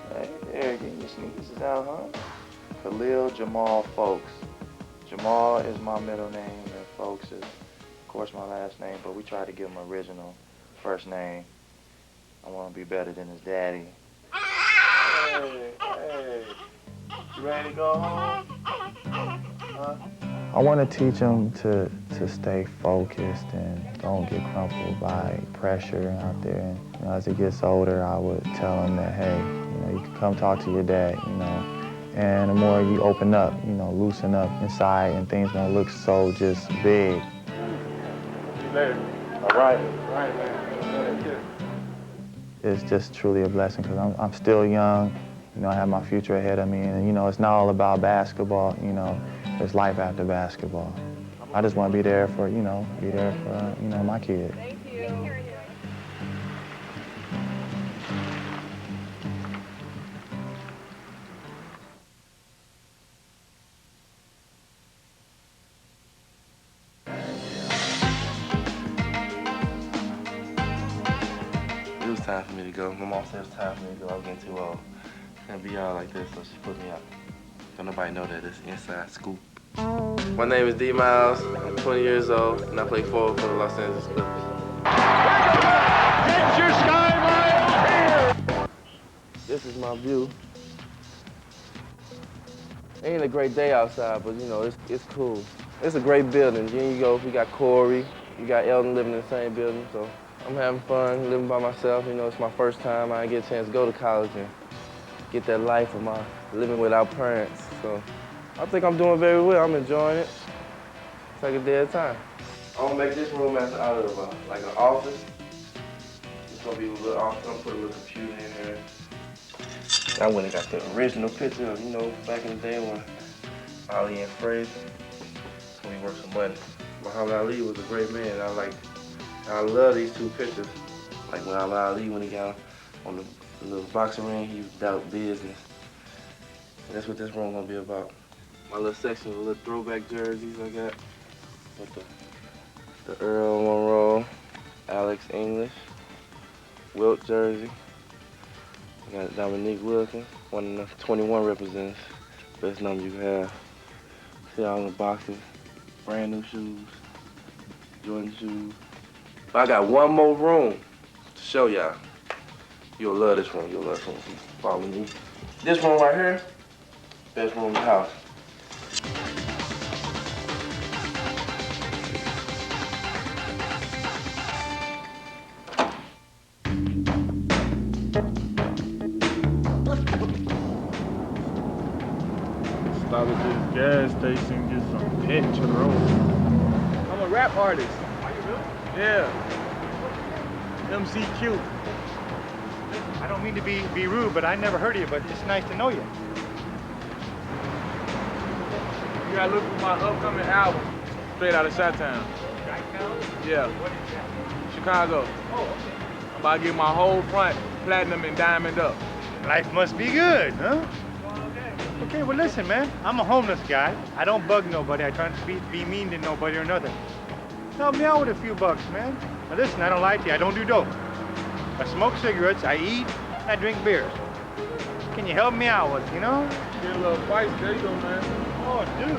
Hey, there, get your sneakers out, huh? Khalil Jamal Folks. Jamal is my middle name, and Folks is, of course, my last name, but we try to give him original first name. I want to be better than his daddy. Hey, hey. You ready to go home? Huh? I want to teach him to stay focused and don't get crumpled by pressure out there. And, you know, as he gets older, I would tell him that, hey, you know, you can come talk to your dad, you know. And the more you open up, you know, loosen up inside, and things don't look so just big. See you later. All right. All right, man. It's just truly a blessing because I'm still young. You know, I have my future ahead of me, and, you know, it's not all about basketball, you know. There's life after basketball. I just want to be there for, you know, my kid. Thank you. It was time for me to go. My mom said it was time for me to go. I was getting too old. Can't be all like this, so she put me out. Don't nobody know that it's inside scoop. My name is D Miles. I'm 20 years old, and I play forward for the Los Angeles Clippers. Get your skyline here! This is my view. It ain't a great day outside, but you know, it's cool. It's a great building. Then you go, we got Corey, you got Eldon living in the same building, so I'm having fun living by myself. You know, it's my first time. I get a chance to go to college and get that life of my living without parents. So I think I'm doing very well. I'm enjoying it. Take a day at a time. I'm gonna make this room as out of like an office. It's gonna be a little office. I'm gonna put a little computer in there. I went and got the original picture of, you know, back in the day when Ali and Frazier. So we worked some money. Muhammad Ali was a great man. I love these two pictures. Like when Ali, when he got on the little boxing ring, he was about business. And that's what this room gonna be about. My little section of little throwback jerseys I got. With the Earl Monroe, Alex English, Wilt jersey. I got Dominique Wilkins, 121 represents. Best number you can have. See all the boxes, brand new shoes, Jordan shoes. But I got one more room to show y'all. You'll love this room, you'll love this room. Follow me. This room right here, best room in the house. Stop at this gas station, get some petrol. I'm a rap artist. Are you really? Yeah. MCQ. I don't mean to be rude, but I never heard of you, but it's nice to know you. You gotta look for my upcoming album, straight out of Chi-Town. Chi-Town? Yeah. What is that? Chicago. Oh, okay. I'm about to get my whole front platinum and diamond up. Life must be good, huh? Okay, well listen, man. I'm a homeless guy. I don't bug nobody. I try not to be mean to nobody or nothing. Help me out with a few bucks, man. Now listen, I don't lie to you. I don't do dope. I smoke cigarettes, I eat, I drink beers. Can you help me out with, you know? Get a little spice, there you go, man. Oh, dude.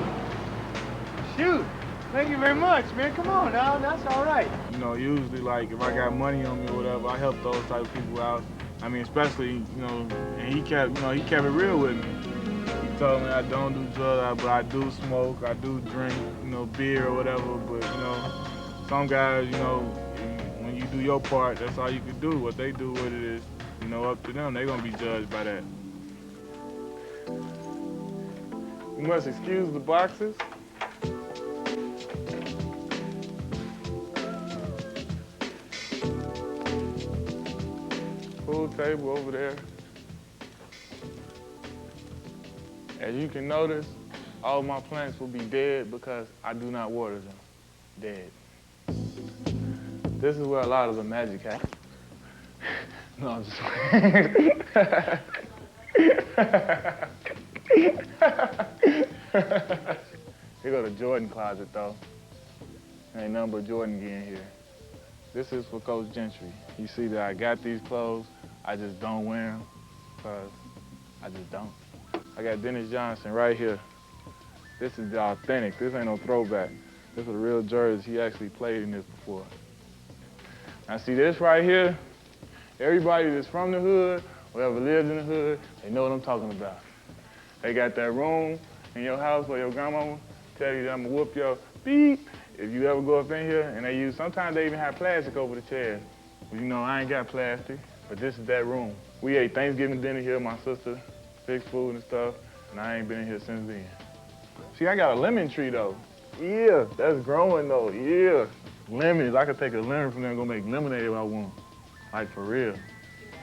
Shoot. Thank you very much, man. Come on now, that's all right. You know, usually, like, if I got money on me or whatever, I help those type of people out. I mean, especially, you know, and he kept it real with me. He told me I don't do drugs, but I do smoke, I do drink, you know, beer or whatever. But, you know, some guys, you know, when you do your part, that's all you can do. What they do with it is, you know, up to them. They're gonna be judged by that. You must excuse the boxes. Pool table over there. As you can notice, all my plants will be dead because I do not water them. Dead. This is where a lot of the magic happens. No, I'm just playing. Here go the Jordan closet, though. Ain't nothing but Jordan gear in here. This is for Coach Gentry. You see that I got these clothes, I just don't wear them because I just don't. I got Dennis Johnson right here. This is the authentic. This ain't no throwback. This is a real jersey. He actually played in this before. Now see this right here? Everybody that's from the hood or ever lived in the hood, they know what I'm talking about. They got that room in your house where your grandmama tell you that I'm gonna whoop your beep if you ever go up in here, and they use, sometimes they even have plastic over the chairs. Well, you know, I ain't got plastic, but this is that room. We ate Thanksgiving dinner here, my sister fixed food and stuff, and I ain't been in here since then. See, I got a lemon tree though. Yeah, that's growing though, yeah. Lemons, I could take a lemon from there and go make lemonade if I want. Like for real.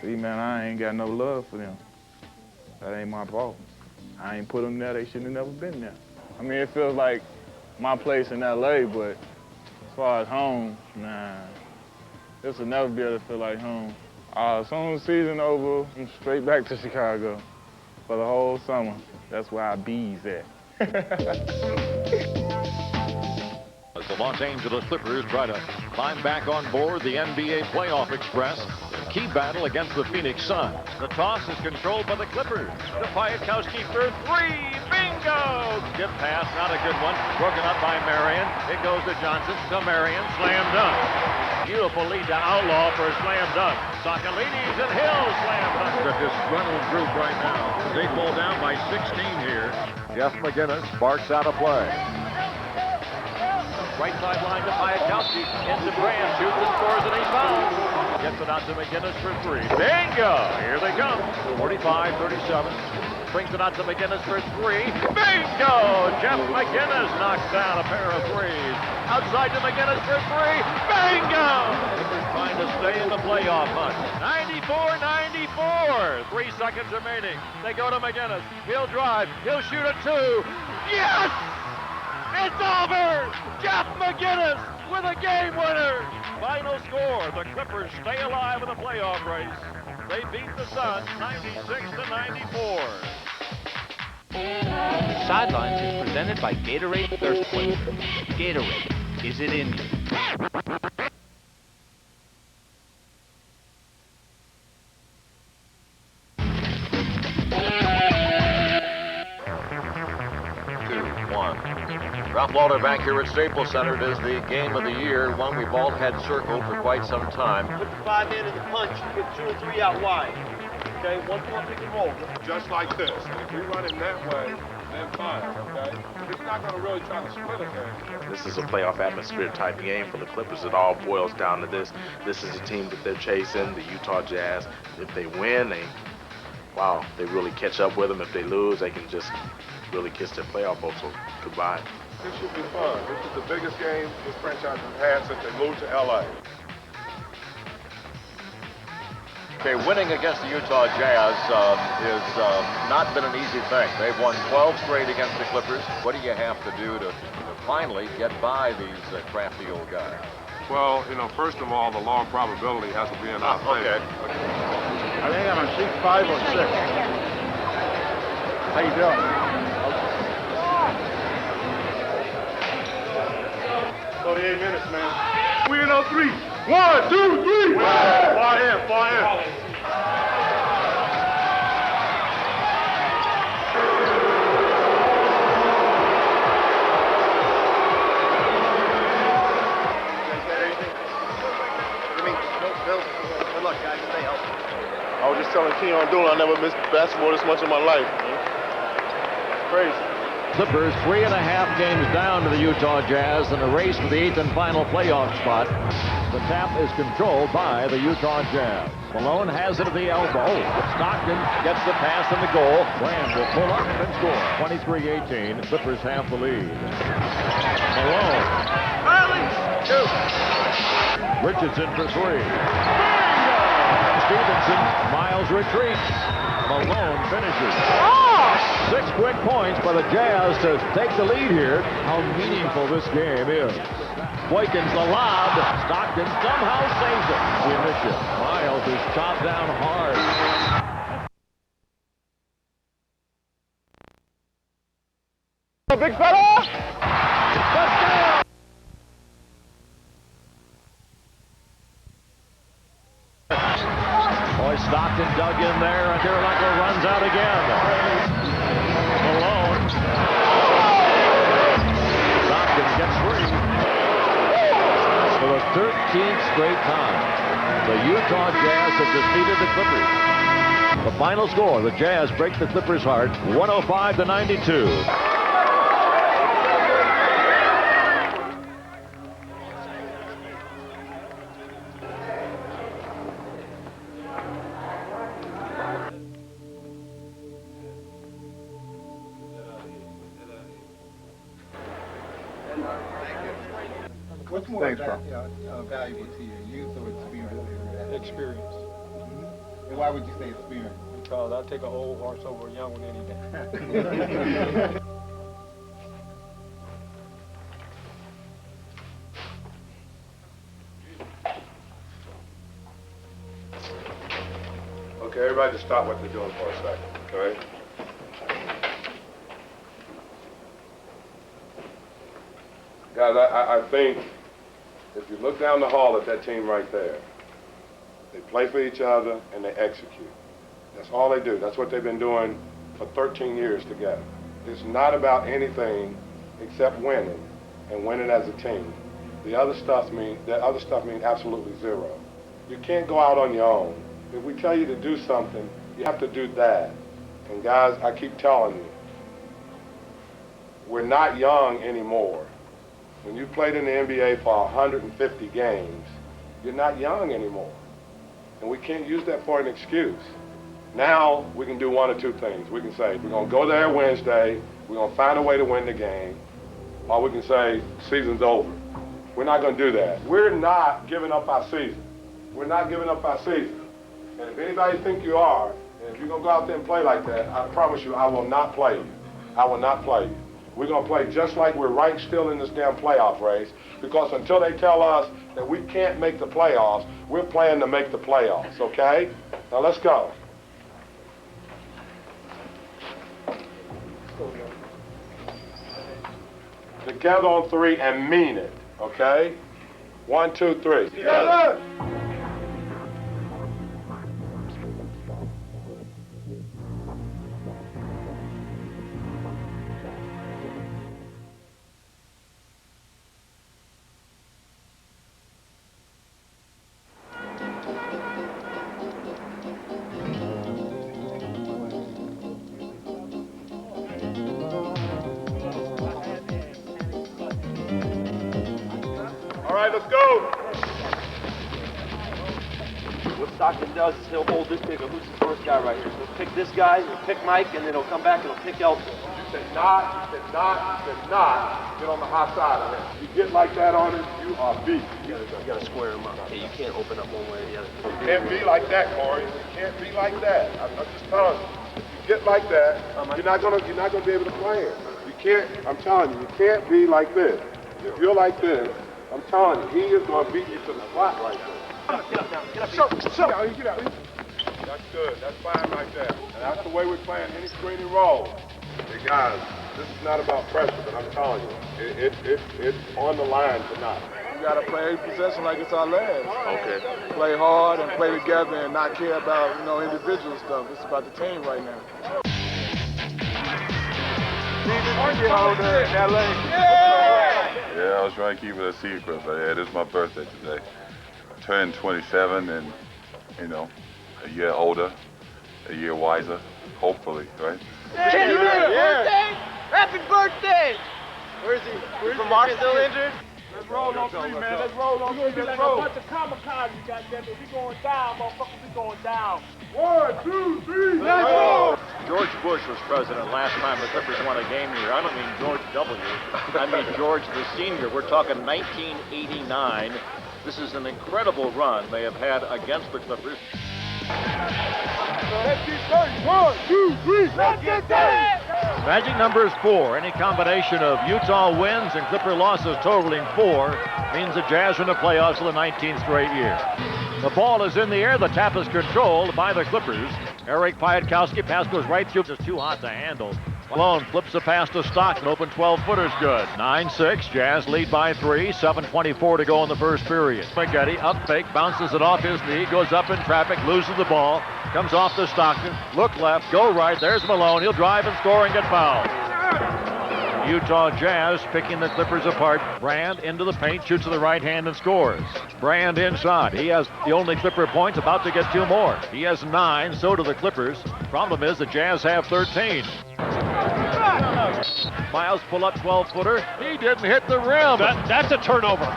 See, man, I ain't got no love for them. That ain't my fault. I ain't put them there, they shouldn't have never been there. I mean, it feels like my place in LA, but as far as home, nah. This will never be able to feel like home. As soon as the season over, I'm straight back to Chicago for the whole summer. That's where I bees at. As the Los Angeles Clippers try to climb back on board the NBA Playoff Express, a key battle against the Phoenix Suns. The toss is controlled by the Clippers. The Piatkowski for three. Bingo! Skip pass, not a good one. Broken up by Marion. It goes to Johnson. To Marion. Slam dunk. Beautiful lead to Outlaw for a slam dunk. Sakalides and Hill slam dunk. The disgruntled group right now. They fall down by 16 here. Jeff McGinnis sparks out a play. Right sideline to Piatkowski. Into Graham. Shoots and scores and he fouls. Gets it out to McGinnis for three. Bingo! Here they come. 45-37. Brings it out to McGinnis for three. Bingo! Jeff McGinnis knocks down a pair of threes. Outside to McGinnis for three. Bingo! Clippers trying to stay in the playoff hunt. 94-94. 3 seconds remaining. They go to McGinnis. He'll drive. He'll shoot a two. Yes! It's over! Jeff McGinnis with a game winner! Final score, the Clippers stay alive in the playoff race. They beat the Suns 96-94. Sidelines is presented by Gatorade Thirst Quencher. Gatorade, is it in you? Ralph Waldo back here at Staples Center. It is the game of the year, one we've all had circled for quite some time. Put the 5 man in the punch, get 2 or 3 out wide. Okay, 1-4 pick and roll. Just like this. And if we run it that way, then fine, okay? It's not going to really try to split us there. This is a playoff atmosphere type game for the Clippers. It all boils down to this. This is the team that they're chasing, the Utah Jazz. If they win, they really catch up with them. If they lose, they can just really kiss their playoff hopes goodbye. This should be fun. This is the biggest game this franchise has had since they moved to LA. Okay, winning against the Utah Jazz has not been an easy thing. They've won 12 straight against the Clippers. What do you have to do to finally get by these crafty old guys? Well, you know, first of all, the law of probability has to be in our favor. Okay. I think I'm on seat 5 or 6. How you doing? 48 minutes, man. We in 03. 1, 2, 3. Far in, far in. Good luck, guys. Stay healthy. I was just telling Keon Doolin I never missed basketball this much in my life. Crazy. Clippers 3.5 games down to the Utah Jazz in a race for the 8th and final playoff spot. The tap is controlled by the Utah Jazz. Malone has it at the elbow. Stockton gets the pass in the goal. Graham will pull up and score. 23-18. Clippers have the lead. Malone. Richardson for three. Stevenson. Miles retreats. Malone finishes. 6 quick points by the Jazz to take the lead here. How meaningful this game is. Boykins the lob. Stockton somehow saves it. The initiative. Miles is chopped down hard. Big fella! Touchdown! Boy, Stockton dug in there, and Kirilenko runs out again. Malone. Stockton gets free for the 13th straight time. The Utah Jazz have defeated the Clippers. The final score, the Jazz break the Clippers' heart, 105-92. What's more valuable to you, youth or experience? Experience. And why would you say experience? Because I'll take an old horse over a young one any day. Okay, everybody just stop what they're doing for a second, okay? Guys, I think if you look down the hall at that team right there, they play for each other and they execute. That's all they do. That's what they've been doing for 13 years together. It's not about anything except winning and winning as a team. The other stuff means absolutely zero. You can't go out on your own. If we tell you to do something, you have to do that. And guys, I keep telling you, we're not young anymore. When you played in the NBA for 150 games, you're not young anymore. And we can't use that for an excuse. Now, we can do one of two things. We can say, we're going to go there Wednesday, we're going to find a way to win the game, or we can say, season's over. We're not going to do that. We're not giving up our season. We're not giving up our season. And if anybody think you are, and if you're going to go out there and play like that, I promise you, I will not play you. I will not play you. We're going to play just like we're right still in this damn playoff race, because until they tell us that we can't make the playoffs, we're playing to make the playoffs, okay? Now let's go. Together on three and mean it, okay? 1, 2, 3. Together! All right, let's go. What Stockton does is he'll hold this pick. Who's the first guy right here? He'll pick this guy, he'll pick Mike, and then he'll come back and he'll pick Elton. You said not get on the high side of him. You get like that on him, you are beat. You gotta square him up. Yeah, you can't open up one way or the other. You can't be like that, Corey. You can't be like that. I'm just telling you. If you get like that, you're not gonna be able to play him. You can't. I'm telling you, you can't be like this. If you're like this, I'm telling you, he is going to beat you to the spot right there. Get up now. Get up. Get out. That's good. That's fine right there. And that's the way we're playing any screen and roll. Hey, guys, this is not about pressure, but I'm telling you, it's on the line tonight. You got to play every possession like it's our last. Okay. Play hard and play together and not care about, individual stuff. It's about the team right now. Yeah, I was trying to keep it a secret, but yeah, this is my birthday today. I turned 27 and, a year older, a year wiser, hopefully, right? Hey, birthday! Happy birthday! Where's he? From Mark still injured? Let's roll on three, man. Let's roll on three. Let's roll. A bunch of kamikazes, goddammit. We going down, motherfucker. We going down. 1, 2, 3. Let's go! George Bush was president last time the Clippers won a game here. I don't mean George W. I mean George the Senior. We're talking 1989. This is an incredible run they have had against the Clippers. Let's get 30. 1, 2, 3. Let's get 30. Magic number is 4. Any combination of Utah wins and Clipper losses totaling 4 means the Jazz are in the playoffs for the 19th straight year. The ball is in the air. The tap is controlled by the Clippers. Eric Piatkowski, pass goes right through. Just too hot to handle. Malone flips the pass to Stockton. Open 12-footer's good. 9-6. Jazz lead by 3. 7:24 to go in the first period. Spaghetti up fake, bounces it off his knee, goes up in traffic, loses the ball, comes off to Stockton. Look left, go right. There's Malone. He'll drive and score and get fouled. Utah Jazz picking the Clippers apart. Brand into the paint, shoots to the right hand and scores. Brand inside. He has the only Clipper points, about to get 2 more. He has 9, so do the Clippers. Problem is the Jazz have 13. Miles pull up 12-footer. He didn't hit the rim. That's a turnover.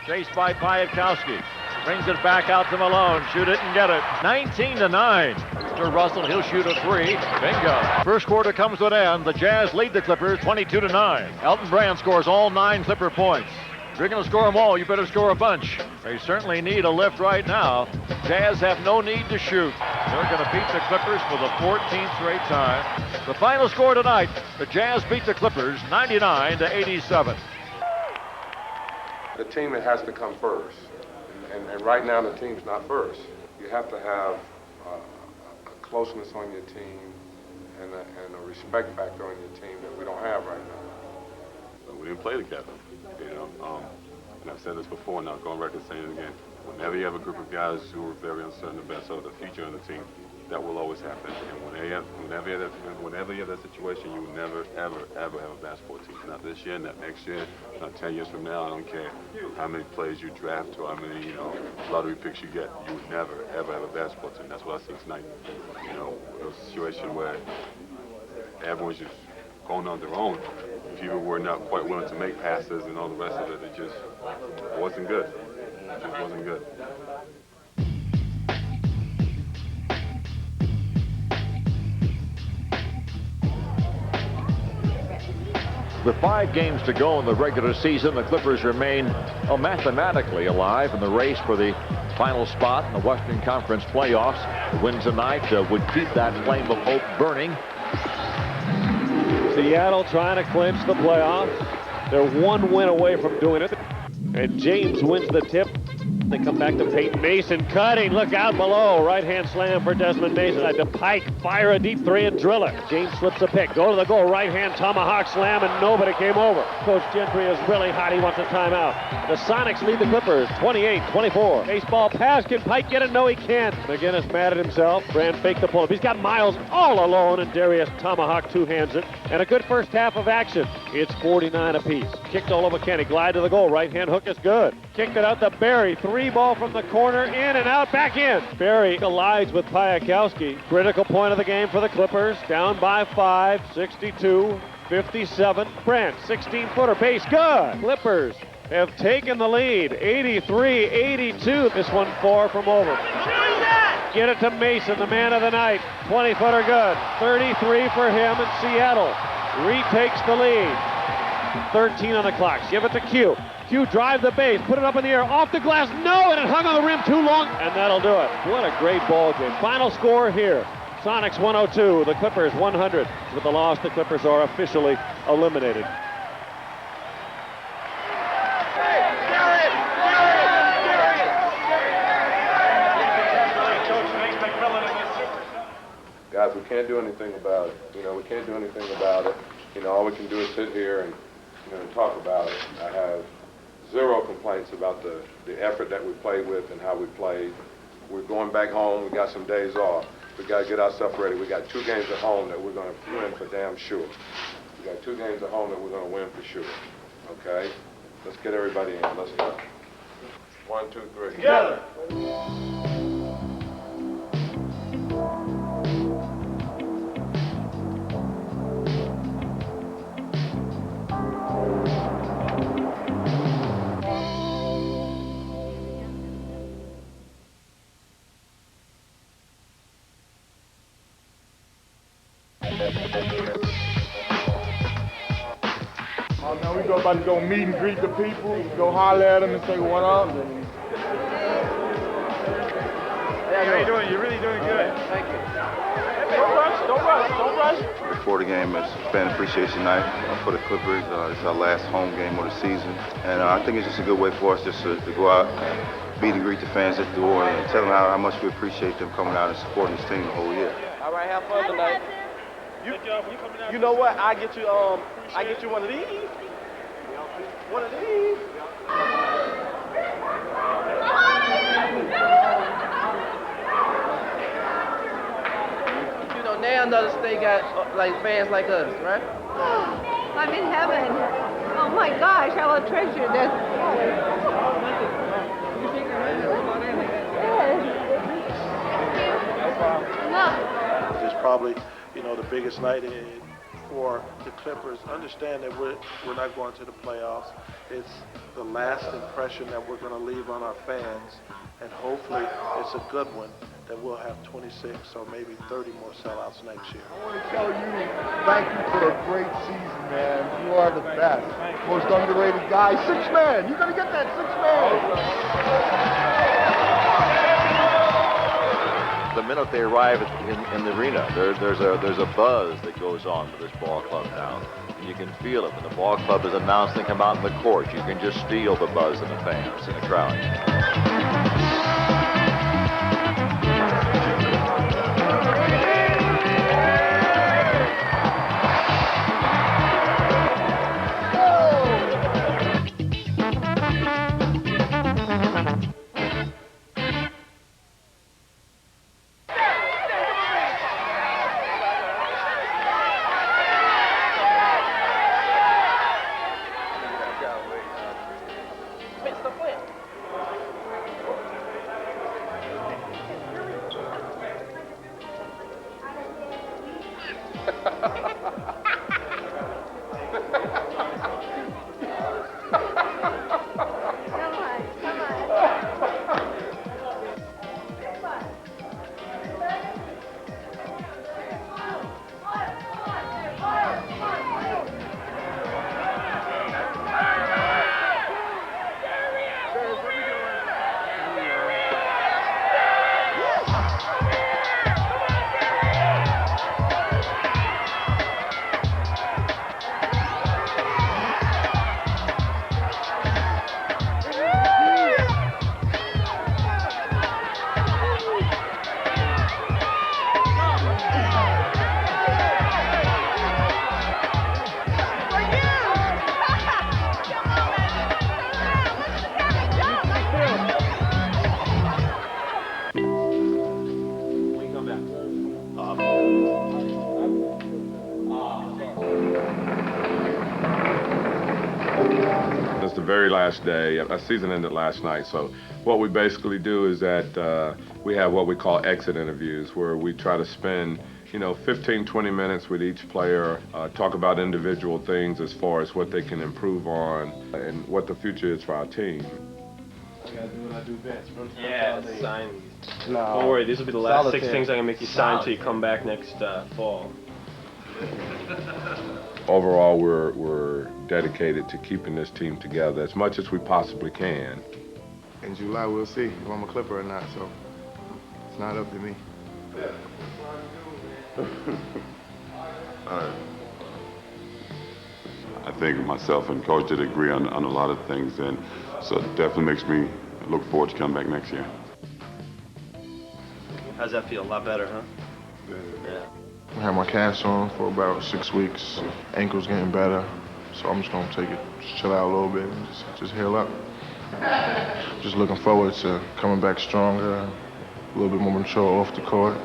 Chased by Piatkowski. Brings it back out to Malone. Shoot it and get it. 19-9. To Russell. He'll shoot a 3. Bingo. First quarter comes to an end. The Jazz lead the Clippers 22-9. Elton Brand scores all 9 Clipper points. If you're going to score them all, you better score a bunch. They certainly need a lift right now. Jazz have no need to shoot. They're going to beat the Clippers for the 14th straight time. The final score tonight, the Jazz beat the Clippers 99-87. The team that has to come first. And right now the team's not first. You have to have a closeness on your team and a respect factor on your team that we don't have right now. We didn't play together, you know. And I've said this before, and I'll go on record saying it again. Whenever you have a group of guys who are very uncertain about the future of the team, that will always happen. And whenever you have that situation, you will never, ever, ever have a basketball team. Not this year, not next year, not 10 years from now. I don't care how many players you draft or how many, lottery picks you get. You will never, ever have a basketball team. That's what I see tonight. It was a situation where everyone's just going on their own. People were not quite willing to make passes and all the rest of it. It just wasn't good. It just wasn't good. With 5 games to go in the regular season, the Clippers remain mathematically alive in the race for the final spot in the Western Conference playoffs. The win tonight would keep that flame of hope burning. Seattle trying to clinch the playoffs. They're 1 win away from doing it. And James wins the tip. They come back to Peyton Mason cutting. Look out below. Right-hand slam for Desmond Mason. To Pike. Fire a deep 3 and drill it. James slips a pick. Go to the goal. Right-hand tomahawk slam, and nobody came over. Coach Gentry is really hot. He wants a timeout. The Sonics lead the Clippers 28-24. Baseball pass. Can Pike get it? No, he can't. McGinnis mad at himself. Brand faked the pull-up. He's got Miles all alone, and Darius tomahawk 2-hands it. And a good first half of action. It's 49 apiece. Kicked all over Kenny. Glide to the goal. Right-hand hook is good. Kicked it out to Barry. 3 ball from the corner, in and out, back in. Barry collides with Piatkowski. Critical point of the game for the Clippers. Down by 5, 62-57. Brand, 16-footer, base, good. Clippers have taken the lead, 83-82. This one far from over. Get it to Mason, the man of the night. 20-footer, good. 33 for him, and Seattle retakes the lead. 13 on the clock. Give it to Q. Q drive the base, put it up in the air, off the glass, no, and it hung on the rim too long, and that'll do it. What a great ball game. Final score here. Sonics 102, the Clippers 100. With the loss, the Clippers are officially eliminated. Guys, we can't do anything about it. We can't do anything about it. All we can do is sit here and talk about it. I have 0 complaints about the effort that we played with and how we played. We're going back home. We got some days off. We got to get ourselves ready. We got 2 games at home that we're going to win for damn sure. We got 2 games at home that we're going to win for sure. Okay? Let's get everybody in. Let's go. 1, 2, 3. Together. Now we about to go meet and greet the people, go holler at them and say what up. Hey, how you doing? You're really doing good. Thank you. Don't rush, don't rush, don't rush. Before the game, it's fan appreciation night for the Clippers. It's our last home game of the season. And I think it's just a good way for us just to go out and meet and greet the fans at the door and tell them how much we appreciate them coming out and supporting this team the whole year. All right, have fun tonight. You know what? I get you one of these. One of these. Now another state got like fans like us, right? I'm in heaven. Oh my gosh, I will treasure this. It's probably, the biggest night for the Clippers. Understand that we're not going to the playoffs. It's the last impression that we're going to leave on our fans, and hopefully it's a good one that we'll have 26 or maybe 30 more sellouts next year. I want to tell you, thank you for a great season, man. You are the best. Most underrated guy. 6 man. You're going to get that 6 man. The minute they arrive in the arena, there's a buzz that goes on with this ball club now. And you can feel it when the ball club is announced and come out in the court. You can just feel the buzz in the fans, in the crowd. It's the very last day. Our season ended last night, so what we basically do is that we have what we call exit interviews, where we try to spend 15, 20 minutes with each player, talk about individual things as far as what they can improve on and what the future is for our team. I gotta do what I do best. Yeah, sign. No. Don't worry, these will be the last 6 Solitaire. things I'm gonna make you sign till you come back next fall. Overall, we're dedicated to keeping this team together as much as we possibly can. In July, we'll see if I'm a Clipper or not, so it's not up to me. I think myself and Coach did agree on a lot of things, and so it definitely makes me look forward to coming back next year. How's that feel? A lot better, huh? Yeah. I had my cast on for about 6 weeks. Ankle's getting better, so I'm just gonna take it, just chill out a little bit, and just heal up. Just looking forward to coming back stronger, a little bit more mature off the court,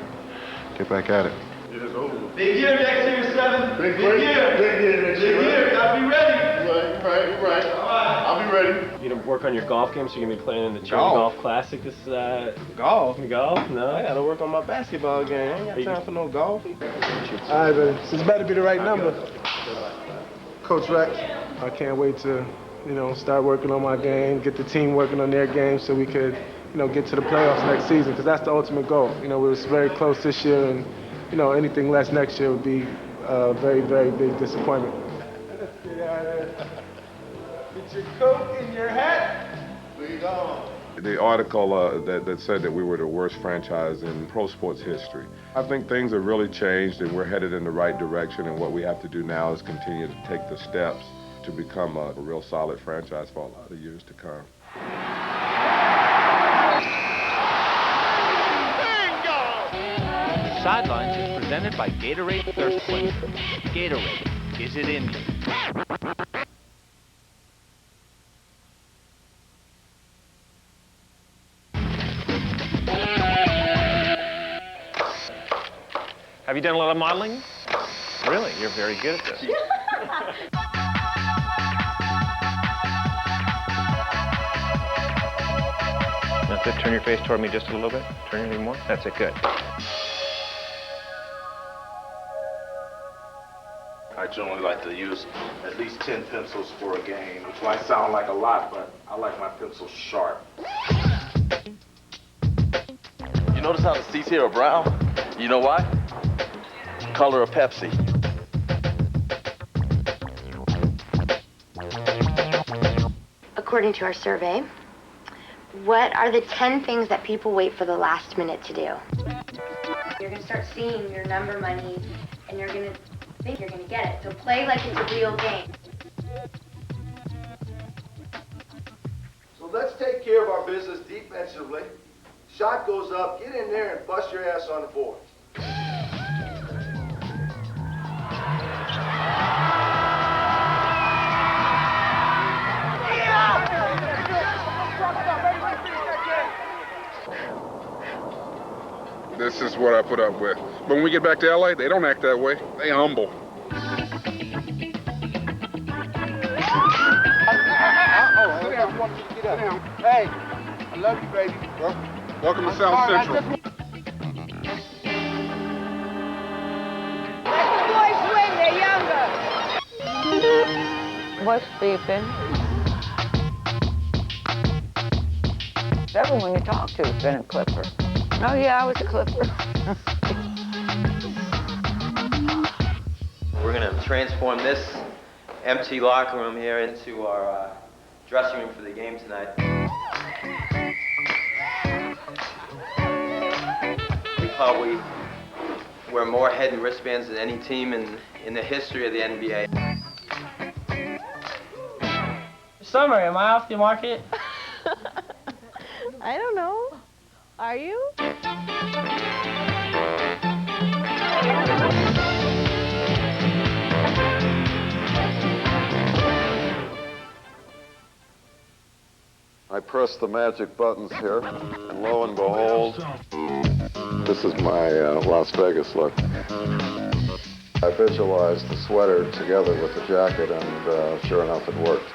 get back at it. It is over. Big year next year, 7. Big year. Big year next year. Big year. Gotta be ready. Right. I'll be ready. You gonna work on your golf game, so you're gonna be playing in the Charity Golf. Golf Classic this Golf? Golf? No? I gotta work on my basketball game. I ain't got time for no golf. All right, baby. This better be the right number. Coach Rex, I can't wait to, start working on my game, get the team working on their game so we could, get to the playoffs next season, because that's the ultimate goal. We was very close this year, and, anything less next year would be a very, very big disappointment. Let's get out of here. Get your coat in your hat. Lead on. The article that said that we were the worst franchise in pro sports history. I think things have really changed and we're headed in the right direction, and what we have to do now is continue to take the steps to become a real solid franchise for a lot of years to come. Sidelines is presented by Gatorade Thirst Quencher. Gatorade, is it in you? Have you done a lot of modeling? Really? You're very good at this. That's it. Turn your face toward me just a little bit. Turn it any more. That's it. Good. I generally like to use at least 10 pencils for a game, which might sound like a lot, but I like my pencils sharp. You notice how the seats here are brown? You know why? Color of Pepsi. According to our survey, what are the 10 things that people wait for the last minute to do? You're gonna start seeing your number money and you're gonna think you're gonna get it. So play like it's a real game. So let's take care of our business defensively. Shot goes up, get in there and bust your ass on the board. This is what I put up with. But when we get back to LA, they don't act that way. They humble. Hey, I love you, baby. Welcome to South Central. Let the boys win, they're younger. What's beeping? Everyone you talk to has been a Clipper. Oh yeah, I was a Clipper. We're going to transform this empty locker room here into our dressing room for the game tonight. We probably wear more head and wristbands than any team in the history of the NBA. Summer, am I off the market? I don't know. Are you? I press the magic buttons here, and lo and behold, this is my Las Vegas look. I visualized the sweater together with the jacket, and sure enough, it worked.